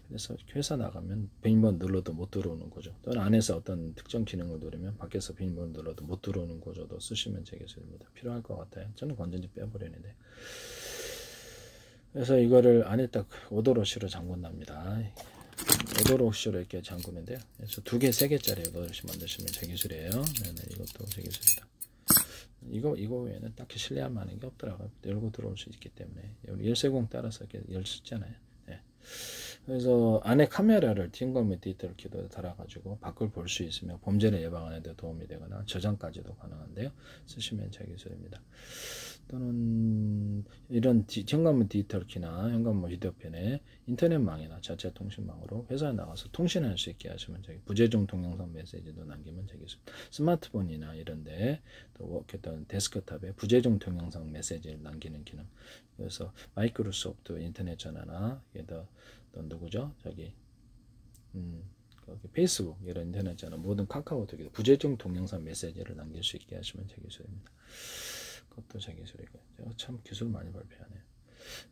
그래서 회사 나가면 비밀번호 눌러도 못 들어오는 거죠. 또는 안에서 어떤 특정 기능을 누르면 밖에서 비밀번호 눌러도 못 들어오는 구조도 쓰시면 되겠습니다. 필요할 것 같아요. 저는 건전지 빼버리는데. 그래서 이거를 안에 딱 오도로시로 잠궈납니다. 오도로시로 이렇게 잠그는데요. 그래서 2개, 3개짜리 오도로시 만드시면 제 기술이에요. 네네, 이것도 제 기술이다. 이거 외에는 딱히 신뢰할 만한 게 없더라고요. 열고 들어올 수 있기 때문에. 열쇠공 따라서 이렇게 열 수 있잖아요. 네. 그래서 안에 카메라를 팀검의 디지털 키도 달아가지고 밖을 볼 수 있으며 범죄를 예방하는 데 도움이 되거나 저장까지도 가능한데요. 쓰시면 제 기술입니다. 또는 이런 현관문 디지털 키나 현관문 휴대폰에 인터넷망이나 자체 통신망으로 회사에 나가서 통신할 수 있게 하시면 저기 부재중 동영상 메시지도 남기면 되겠습니다. 스마트폰이나 이런데 또 어떤 데스크탑에 부재중 동영상 메시지를 남기는 기능. 그래서 마이크로소프트 인터넷 전화나 또 누구죠? 저기 거기 페이스북 이런 인터넷 전화 모든 카카오톡에 부재중 동영상 메시지를 남길 수 있게 하시면 제 기술입니다. 그것도 제 기술이고요. 제가 참 기술 많이 발표하네요.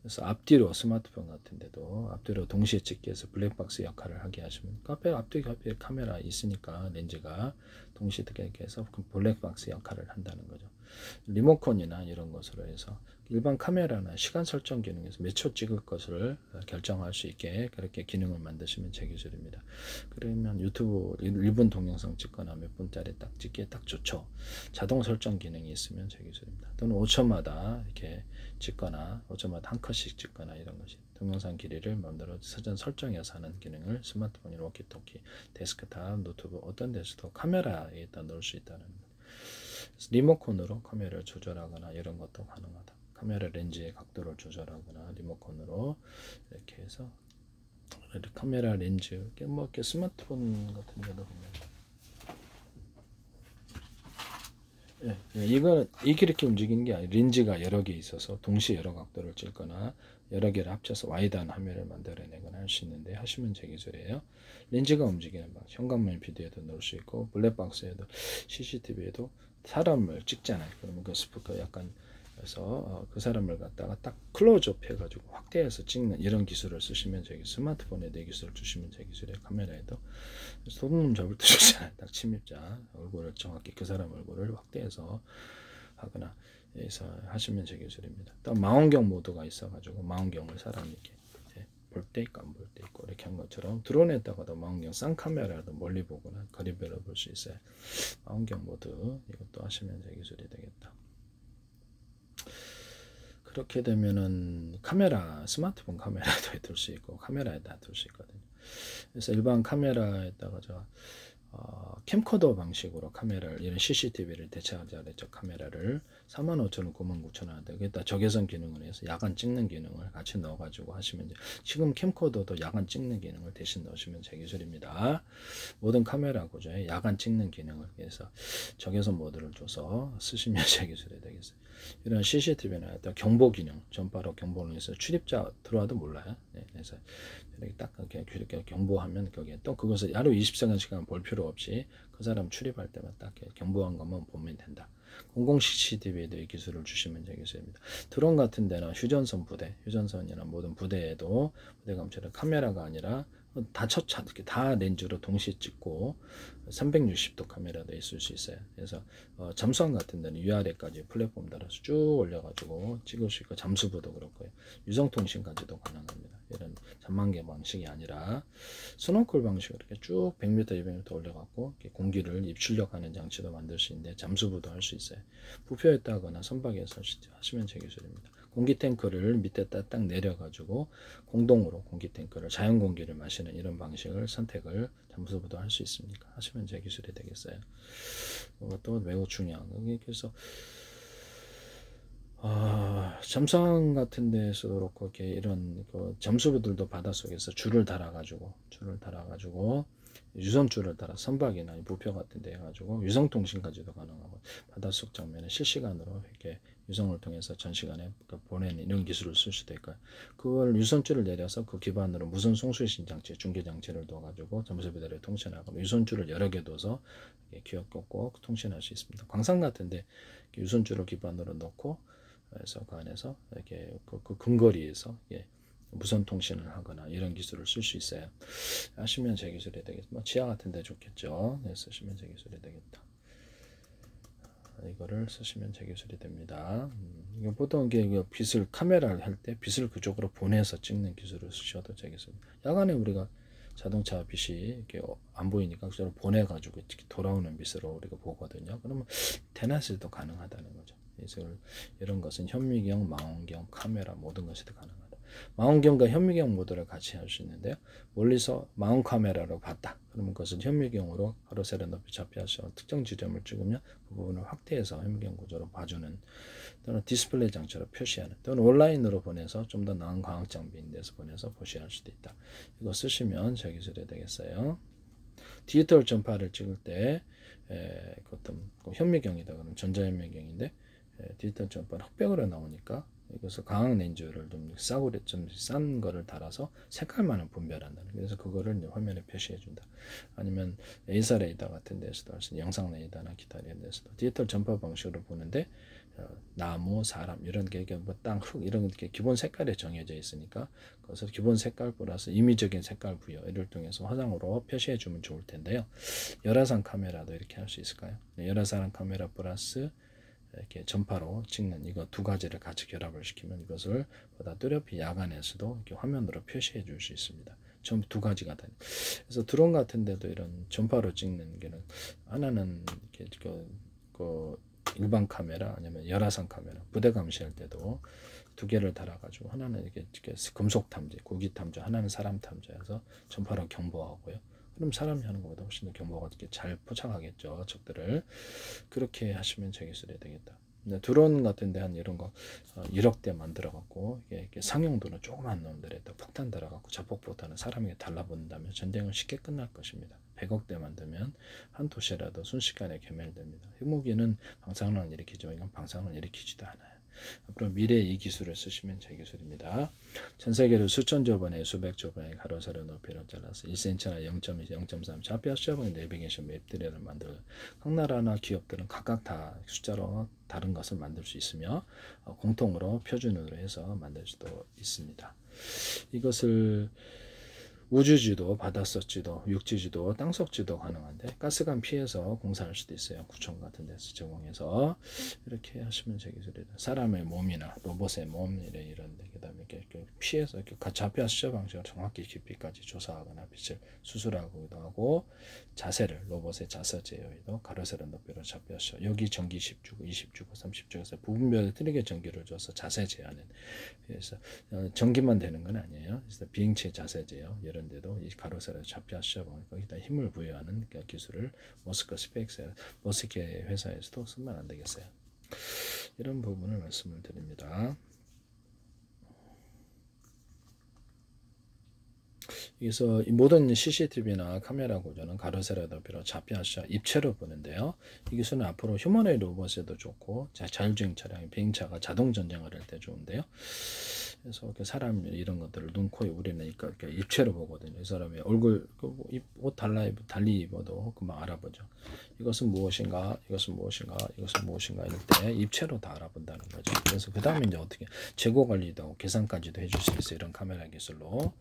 그래서 앞뒤로 스마트폰 같은데도 앞뒤로 동시에 찍기 해서 블랙박스 역할을 하게 하시면 카페 앞뒤 카메라 있으니까 렌즈가 동시에 이렇게 해서 블랙박스 역할을 한다는 거죠. 리모컨이나 이런 것으로 해서 일반 카메라나 시간 설정 기능에서 몇 초 찍을 것을 결정할 수 있게 그렇게 기능을 만드시면 제 기술입니다. 그러면 유튜브 1분 동영상 찍거나 몇 분짜리 딱 찍기에 딱 좋죠. 자동 설정 기능이 있으면 제 기술입니다. 또는 5초마다 이렇게 찍거나 5초마다 한 컷씩 찍거나 이런 것이 동영상 길이를 마음대로 사전 설정해서 하는 기능을 스마트폰이 워키토키, 데스크탑, 노트북 어떤 데서도 카메라에 다 넣을 수 있다는 것. 리모컨으로 카메라를 조절하거나 이런 것도 가능하다. 카메라 렌즈의 각도를 조절하거나 리모컨으로 이렇게 해서 카메라 렌즈 뭐 이렇게 스마트폰 같은 데도 보면 이거 이렇게 움직이는 게 아니라 렌즈가 여러 개 있어서 동시에 여러 각도를 찍거나 여러 개를 합쳐서 와이드한 화면을 만들어내거나 할 수 있는데 하시면 제 기술이에요. 렌즈가 움직이는 방 현관문 비디오에도 넣을 수 있고 블랙박스에도 CCTV에도 사람을 찍잖아요. 그러면 그 스피커 약간 그래서 그 사람을 갖다가 딱 클로즈업 해가지고 확대해서 찍는 이런 기술을 쓰시면 저기 스마트폰에 내 기술을 주시면 제 기술에 카메라에도 손님 잡을 때 좋잖아요. 딱 침입자 얼굴을 정확히 그 사람 얼굴을 확대해서 하거나 해서 하시면 제 기술입니다. 또 망원경 모드가 있어가지고 망원경을 사람이 이렇게 볼 때 있고 안 볼 때 있고 이렇게 한 것처럼 드론에다가도 망원경 쌍카메라도 멀리 보거나 거리별로 볼 수 있어요. 망원경 모드 이것도 하시면 제 기술이 되겠다. 그렇게 되면은 카메라 스마트폰 카메라에도 둘 수 있고 카메라에다 둘 수 있거든요. 그래서 일반 카메라에다가 저 캠코더 방식으로 카메라를 이런 CCTV를 대체하자 그랬죠. 카메라를 45,000원, 99,000원인데 거기다 적외선 기능을 해서 야간 찍는 기능을 같이 넣어가지고 하시면 이제 지금 캠코더도 야간 찍는 기능을 대신 넣으시면 제 기술입니다. 모든 카메라 구조에 야간 찍는 기능을 해서 적외선 모드를 줘서 쓰시면 제 기술이 되겠어요. 이런 CCTV나 경보 기능, 전파로 경보를 해서 출입자 들어와도 몰라요. 네, 그래서 이렇게 딱 이렇게 경보하면 거기에 또 그것을 하루 24시간 볼 필요 없이 그 사람 출입할 때만 딱 경보한 것만 보면 된다. 공공 CCTV에도 이 기술을 주시면 되겠습니다. 드론 같은 데는 휴전선 부대, 휴전선이나 모든 부대에도 부대 감찰은 카메라가 아니라 다 렌즈로 동시에 찍고 360도 카메라도 있을 수 있어요. 그래서 잠수함 같은 데는 위아래까지 플랫폼 달아서 쭉 올려가지고 찍을 수 있고 잠수부도 그렇고요. 유성통신까지도 가능합니다. 이런 전망계 방식이 아니라 스노클 방식으로 이렇게 쭉 100m, 200m 올려갖고 공기를 입출력하는 장치도 만들 수 있는데 잠수부도 할 수 있어요. 부표했다거나 선박에서 하시면 제 기술입니다. 공기 탱크를 밑에 딱 내려가지고 공동으로 공기 탱크를 자연 공기를 마시는 이런 방식을 선택을 잠수부도 할 수 있습니까? 하시면 제 기술이 되겠어요. 이것도 매우 중요한 거. 그래서 잠수함 같은 데서도 그렇고 이렇게 이런 잠수부들도 바닷속에서 줄을 달아가지고 유선줄을 달아 선박이나 부표 같은 데 해가지고 유성통신까지도 가능하고 바닷속 장면에 실시간으로 이렇게 유성을 통해서 전시간에 보내는 이런 기술을 쓸 수도 있고요. 그걸 유선줄을 내려서 그 기반으로 무선 송수신 장치, 중계 장치를 둬가지고 잠수부대를 통신하고 유선줄을 여러 개 둬서 기어 꽂고 통신할 수 있습니다. 광산 같은데 유선줄을 기반으로 놓고 그래서 그 안에서 이렇게 그 근거리에서 무선 통신을 하거나 이런 기술을 쓸 수 있어요. 하시면 제 기술이 되겠다. 뭐 지하 같은 데 좋겠죠. 네, 쓰시면 제 기술이 되겠다. 이거를 쓰시면 제 기술이 됩니다. 이거 보통 이게 빛을 카메라를 할 때 빛을 그쪽으로 보내서 찍는 기술을 쓰셔도 제 기술입니다. 야간에 우리가 자동차 빛이 이렇게 안 보이니까 그대로 보내가지고 돌아오는 빛으로 우리가 보거든요. 그러면 테넷에도 가능하다는 거죠. 그래서 이런 것은 현미경, 망원경, 카메라 모든 것이 다 가능하다. 망원경과 현미경 모드를 같이 할 수 있는데요. 멀리서 망원 카메라로 봤다. 그러면 그것은 현미경으로 가로 세로 높이 좌표하셔 특정 지점을 찍으면 그 부분을 확대해서 현미경 구조로 봐주는, 또는 디스플레이 장치로 표시하는, 또는 온라인으로 보내서 좀 더 나은 광학 장비인 데서 보내서 표시할 수도 있다. 이거 쓰시면 제 기술이 되겠어요. 디지털 전파를 찍을 때 그것도 현미경이다 그러면 전자현미경인데 디지털 전파는 흑백으로 나오니까 이것을 강황 렌즈를 좀 싸구려 좀 싼 거를 달아서 색깔만은 분별한다는, 그래서 그거를 이제 화면에 표시해 준다. 아니면 A사 레이더 같은 데서도 할 수 있는, 영상 레이더나 기타 이런 데서도 디지털 전파 방식으로 보는데 나무, 사람 이런 게 뭐 땅, 흙 이런 게 기본 색깔에 정해져 있으니까 그것을 기본 색깔 플러스 임의적인 색깔 부여 이를 통해서 화상으로 표시해 주면 좋을 텐데요. 열화상 카메라도 이렇게 할 수 있을까요? 열화상 카메라 플러스 이렇게 전파로 찍는 이거 두 가지를 같이 결합을 시키면 이것을 보다 뚜렷이 야간에서도 이렇게 화면으로 표시해 줄 수 있습니다. 전부 두 가지가 다. 그래서 드론 같은 데도 이런 전파로 찍는 게는 하나는 이렇게 그 일반 카메라 아니면 열화상 카메라 부대 감시할 때도 두 개를 달아가지고 하나는 이렇게 금속 탐지, 고기 탐지, 하나는 사람 탐지해서 전파로 경보하고요. 그럼 사람이 하는 것보다 훨씬 더 경보가 이렇게 잘 포착하겠죠, 적들을. 그렇게 하시면 제 기술이 되겠다. 드론 같은데 한 이런 거 1억 대 만들어 갖고 이게 상용도는 조그만 놈들에다 폭탄 달아갖고 자폭폭탄은 사람에게 달라붙는다면 전쟁은 쉽게 끝날 것입니다. 100억 대 만들면 한 도시라도 순식간에 괴멸됩니다. 핵무기는 방사능을 일으키죠. 이건 방사능을 일으키지도 않아요. 앞으로 미래의 이 기술을 쓰시면 제 기술입니다. 전 세계로 수천조 번에 수백조 번의 가로 세로 높이를 잘라서 1cm나 0.2, 0.3 좌표 시험의 내비게이션 맵들을 만들어 각 나라나 기업들은 각각 다 숫자로 다른 것을 만들 수 있으며 공통으로 표준으로 해서 만들 수도 있습니다. 이것을 우주지도, 바닷속지도, 육지지도, 땅속지도 가능한데 가스관 피해서 공사할 수도 있어요. 구청 같은 데서 제공해서 이렇게 하시면 제 기술이다. 사람의 몸이나 로봇의 몸 이런데 그다음에 이렇게 피해서 이렇게 좌표 수저 방식으로 정확히 깊이까지 조사하거나 빛을 수술하기도 하고 자세를 로봇의 자세 제어에도 가로 세로 높이로 좌표 수저 여기 전기 10주고 20주고 30주고서 부분별로 틀리게 전기를 줘서 자세 제어하는, 그래서 전기만 되는 건 아니에요. 그래서 비행체 자세 제어 이런 데도 이 가로 세로 좌표 수저 거기다 힘을 부여하는 기술을 머스크 스페이스 머스크 회사에서도 쓰면 안 되겠어요. 이런 부분을 말씀을 드립니다. 그래서 이 모든 CCTV나 카메라 구조는 가로 세로 높이로 좌표 수저 입체로 보는데요. 이 기술은 앞으로 휴머노이드 로봇에도 좋고 자율주행 차량 비행차가 자동 전쟁을 할 때 좋은데요. 그래서 사람 이런 것들을 눈, 코, 우리니까 이렇게 입체로 보거든요. 이 사람의 얼굴, 옷 달리 입어도 금방 알아보죠. 이것은 무엇인가, 이것은 무엇인가, 이것은 무엇인가 이럴 때 입체로 다 알아본다는 거죠. 그래서 그 다음에 이제 어떻게 재고 관리도 하고 계산까지도 해줄 수 있어요. 이런 카메라 기술로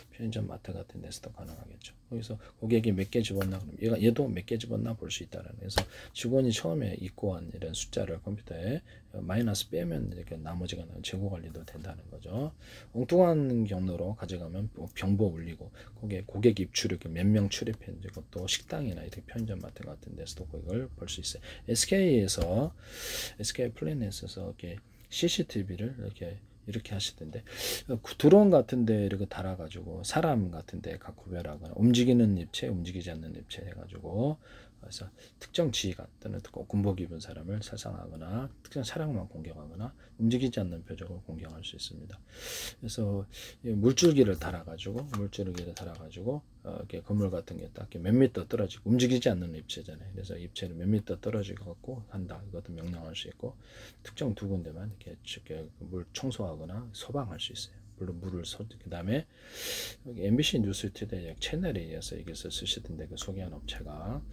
편의점 마트 같은 데서도 가능하겠죠. 거기서 고객이 몇 개 집었나 그러면 얘도 몇 개 집었나 볼 수 있다는. 그래서 직원이 처음에 입고한 이런 숫자를 컴퓨터에 마이너스 빼면 이렇게 나머지가 재고 관리도 된다는 거죠. 엉뚱한 경로로 가져가면 경보 울리고 고객 입출 이렇게 몇 명 출입했는지 그것도 식당이나 이렇게 편의점 마트 같은 데서도 그걸 볼 수 있어요. SK 플래닛에서 이렇게 CCTV를 이렇게 하시던데 드론 같은데 이렇게 달아가지고 사람 같은데 각 구별하거나 움직이는 입체, 움직이지 않는 입체 해가지고 그래서 특정 지휘관 또는 군복 입은 사람을 살상하거나 특정 차량만 공격하거나 움직이지 않는 표적을 공격할 수 있습니다. 그래서 물줄기를 달아가지고 이렇게 건물 같은 게 딱 몇 미터 떨어지고 움직이지 않는 입체잖아요. 그래서 입체를 몇 미터 떨어지고 갖고 한다. 이것도 명령할 수 있고 특정 두 군데만 이렇게 물 청소하거나 소방할 수 있어요. 물론 물을 그 다음에 여기 MBC 뉴스투데이 채널에 의해서 이것을 쓰시던데 그 소개한 업체가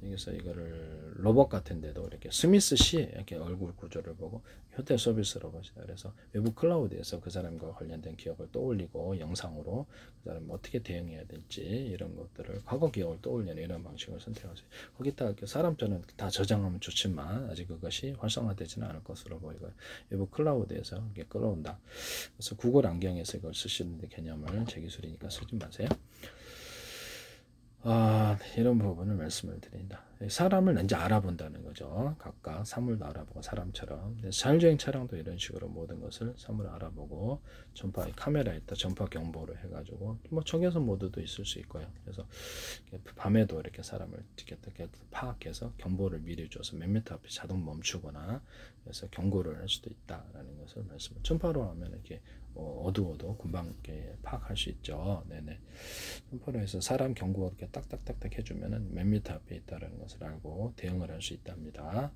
여기서 이거를 로봇 같은데도 이렇게 스미스 씨 이렇게 얼굴 구조를 보고 현대 서비스 로봇이다. 그래서 외부 클라우드에서 그 사람과 관련된 기억을 떠올리고 영상으로 그 사람 어떻게 대응해야 될지 이런 것들을 과거 기억을 떠올리는 이런 방식을 선택하세요. 거기다 사람처럼 다 저장하면 좋지만 아직 그것이 활성화되지는 않을 것으로 보이고요. 외부 클라우드에서 이렇게 끌어온다. 그래서 구글 안경에서 이걸 쓰시는 개념을 제 기술이니까 쓰지 마세요. 이런 부분을 말씀을 드린다. 사람을 이제 알아본다는 거죠. 각각 사물도 알아보고 사람처럼. 자율주행 차량도 이런 식으로 모든 것을 사물을 알아보고 전파 카메라에다 전파 경보를 해가지고 뭐 적외선 모드도 있을 수 있고요. 그래서 밤에도 이렇게 사람을 이렇게 파악해서 경보를 미리 줘서 몇 미터 앞에 자동 멈추거나 그래서 경고를 할 수도 있다라는 것을 말씀을. 전파로 하면 이렇게 어두워도 금방 이렇게 파악할 수 있죠. 네네. 전파로 해서 사람 경고 이렇게 딱딱딱딱 해주면은 몇 미터 앞에 있다라는 것을 알고 대응을 할 수 있답니다.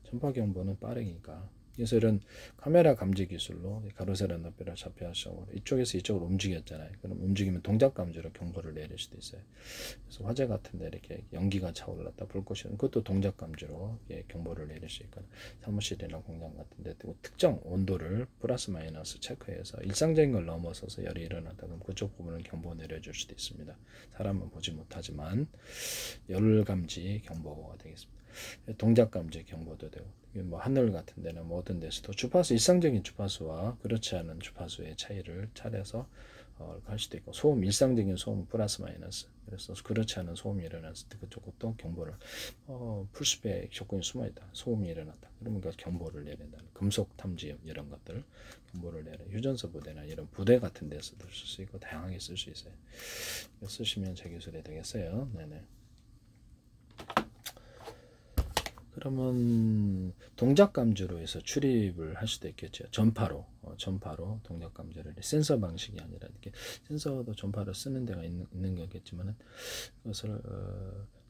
전파 경보는 빠르니까. 그래서 이런 카메라 감지 기술로 가로세로 높이를 좌표하시고 이쪽에서 이쪽으로 움직였잖아요. 그럼 움직이면 동작 감지로 경보를 내릴 수도 있어요. 그래서 화재 같은데 이렇게 연기가 차올랐다, 불꽃이, 그것도 동작 감지로 경보를 내릴 수 있거나 사무실이나 공장 같은데 특정 온도를 플러스 마이너스 체크해서 일상적인 걸 넘어서서 열이 일어났다 그럼 그쪽 부분은 경보 내려줄 수도 있습니다. 사람은 보지 못하지만 열 감지 경보가 되겠습니다. 동작 감지 경보도 되고 뭐 하늘 같은 데는 모든 데서도 주파수 일상적인 주파수와 그렇지 않은 주파수의 차이를 차려서 할 수도 있고 소음 일상적인 소음 플러스 마이너스 그래서 그렇지 않은 소음이 일어났을 때 그쪽도 경보를 풀스펙 조건이 숨어있다 소음이 일어났다 그러면 그 경보를 내린다는 금속 탐지 이런 것들 경보를 내려 휴전서 부대나 이런 부대 같은 데서도 쓸 수 있고 다양하게 쓸 수 있어요. 쓰시면 제 기술이 되겠어요. 네네. 그러면 동작 감지로 해서 출입을 할 수도 있겠죠. 전파로 동작 감지를 센서 방식이 아니라 이렇게 센서도 전파를 쓰는 데가 있는 거겠지만은 그것을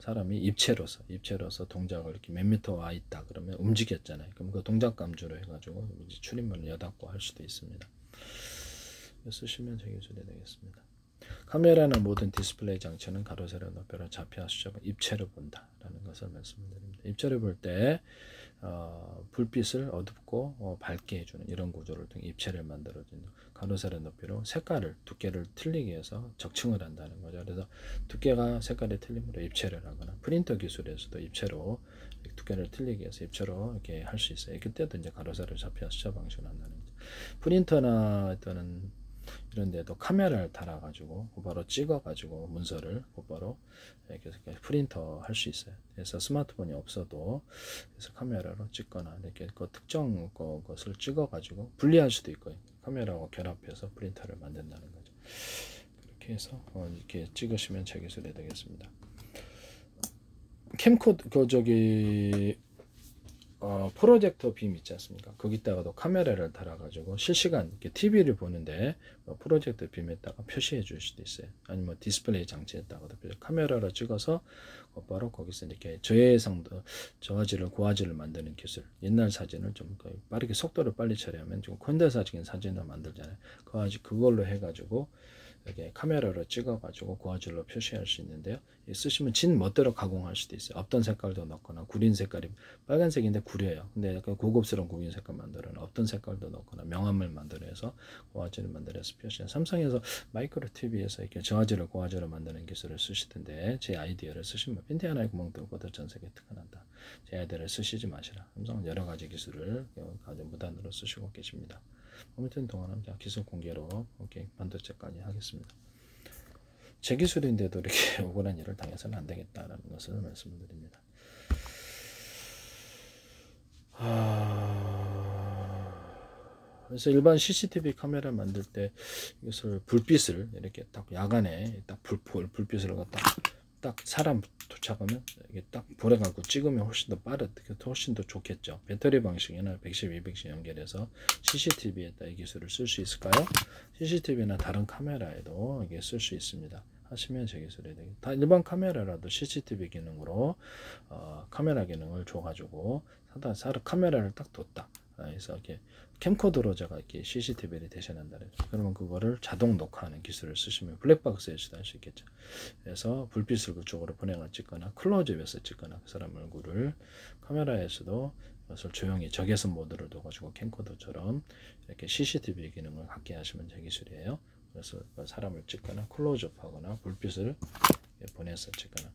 사람이 입체로서 동작을 이렇게 몇 미터 와 있다 그러면 움직였잖아요. 그럼 그 동작 감지로 해가지고 출입문을 여닫고 할 수도 있습니다. 쓰시면 제 기술이 되겠습니다. 카메라나 모든 디스플레이 장치는 가로 세로 높이로 좌표와 수직을 입체로 본다라는 것을 말씀드립니다. 입체로 볼 때 불빛을 어둡고 밝게 해주는 이런 구조를 통해 입체를 만들어준다. 가로 세로 높이로 색깔을 두께를 틀리게 해서 적층을 한다는 거죠. 그래서 두께가 색깔이 틀림으로 입체를 하거나 프린터 기술에서도 입체로 두께를 틀리게 해서 입체로 이렇게 할 수 있어요. 그때도 이제 가로 세로 좌표와 수직 방식을 한다는 거죠. 프린터나 또는 이런 데도 카메라를 달아가지고 곧바로 찍어가지고 문서를 곧바로 이렇게 프린터 할 수 있어요. 그래서 스마트폰이 없어도 그래서 카메라로 찍거나 이렇게 그 특정 것을 찍어가지고 분리할 수도 있고요. 카메라하고 결합해서 프린터를 만든다는 거죠. 그렇게 해서 이렇게 찍으시면 제 기술이 되겠습니다. 캠코더 프로젝터 빔 있지 않습니까? 거기다가도 카메라를 달아가지고 실시간 이렇게 TV를 보는데 프로젝터 빔에다가 표시해 줄 수도 있어요. 아니면 디스플레이 장치에다가도 카메라로 찍어서 바로 거기서 이렇게 저화질을 고화질을 만드는 기술. 옛날 사진을 좀 빠르게 속도를 빨리 처리하면 좀 현대사적인 사진을 만들잖아요. 그걸로 해가지고 이렇게 카메라로 찍어가지고 고화질로 표시할 수 있는데요. 쓰시면 진 멋대로 가공할 수도 있어요. 없던 색깔도 넣거나 구린 색깔이 빨간색인데 구려요. 근데 약간 고급스러운 구린 색깔 만들어는 없던 색깔도 넣거나 명암을 만들어서 고화질을 만들어서 표시해요. 삼성에서 마이크로 TV에서 이렇게 저화질을 고화질로 만드는 기술을 쓰시던데 제 아이디어를 쓰시면 팬티 하나에 구멍 뚫고도 전 세계에 특허난다. 제 아이디어를 쓰시지 마시라. 삼성은 여러 가지 기술을 가장 무단으로 쓰시고 계십니다. 아무튼 동안은 기술 공개로 반도체까지 하겠습니다. 제 기술인데도 이렇게 억울한 일을 당해서는 안 되겠다라는 것을 말씀드립니다. 그래서 일반 CCTV 카메라 만들 때 이것을 불빛을 이렇게 딱 야간에 딱 불빛을 딱 사람 도착하면 이게 딱 보내갖고 찍으면 훨씬 더 훨씬 더 좋겠죠. 배터리 방식이나 110, 200씩 연결해서 CCTV에다 이 기술을 쓸 수 있을까요? CCTV나 다른 카메라에도 이게 쓸 수 있습니다. 하시면 제 기술이 되겠다. 일반 카메라라도 CCTV 기능으로 카메라 기능을 줘가지고 카메라를 딱 뒀다. 그래서 이렇게 캠코더로 제가 이렇게 CCTV를 대신한다. 그러면 그거를 자동 녹화하는 기술을 쓰시면 블랙박스에서도 할 수 있겠죠. 그래서 불빛을 그쪽으로 보내가 찍거나 클로즈업에서 찍거나 그 사람 얼굴을 카메라에서도 이것을 조용히 적외선 모드를 둬가지고 캠코더처럼 이렇게 CCTV 기능을 갖게 하시면 제 기술이에요. 그래서 사람을 찍거나 클로즈업하거나 불빛을 보내서 찍거나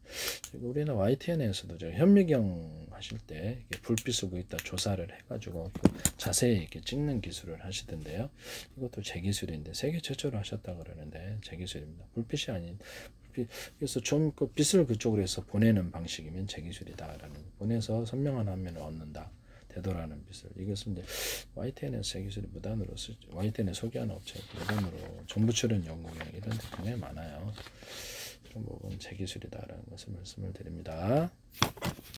우리는 YTN에서도 현미경 하실 때 불빛을 거기다 조사를 해가지고 자세히 이렇게 찍는 기술을 하시던데요. 이것도 제 기술인데 세계 최초로 하셨다 그러는데 제 기술입니다. 불빛이 아닌 그래서 좀 그 빛을 그쪽으로 해서 보내는 방식이면 재기술이다라는, 보내서 선명한 화면을 얻는다, 되돌아가는 빛을. 이것은 이제 YTN에서 재기술이 무단으로 YTN에 소개하는 업체가 무단으로 정부 출연 연구경 이런 데 굉장히 많아요. 그런 부분 재기술이다라는 것을 말씀을 드립니다.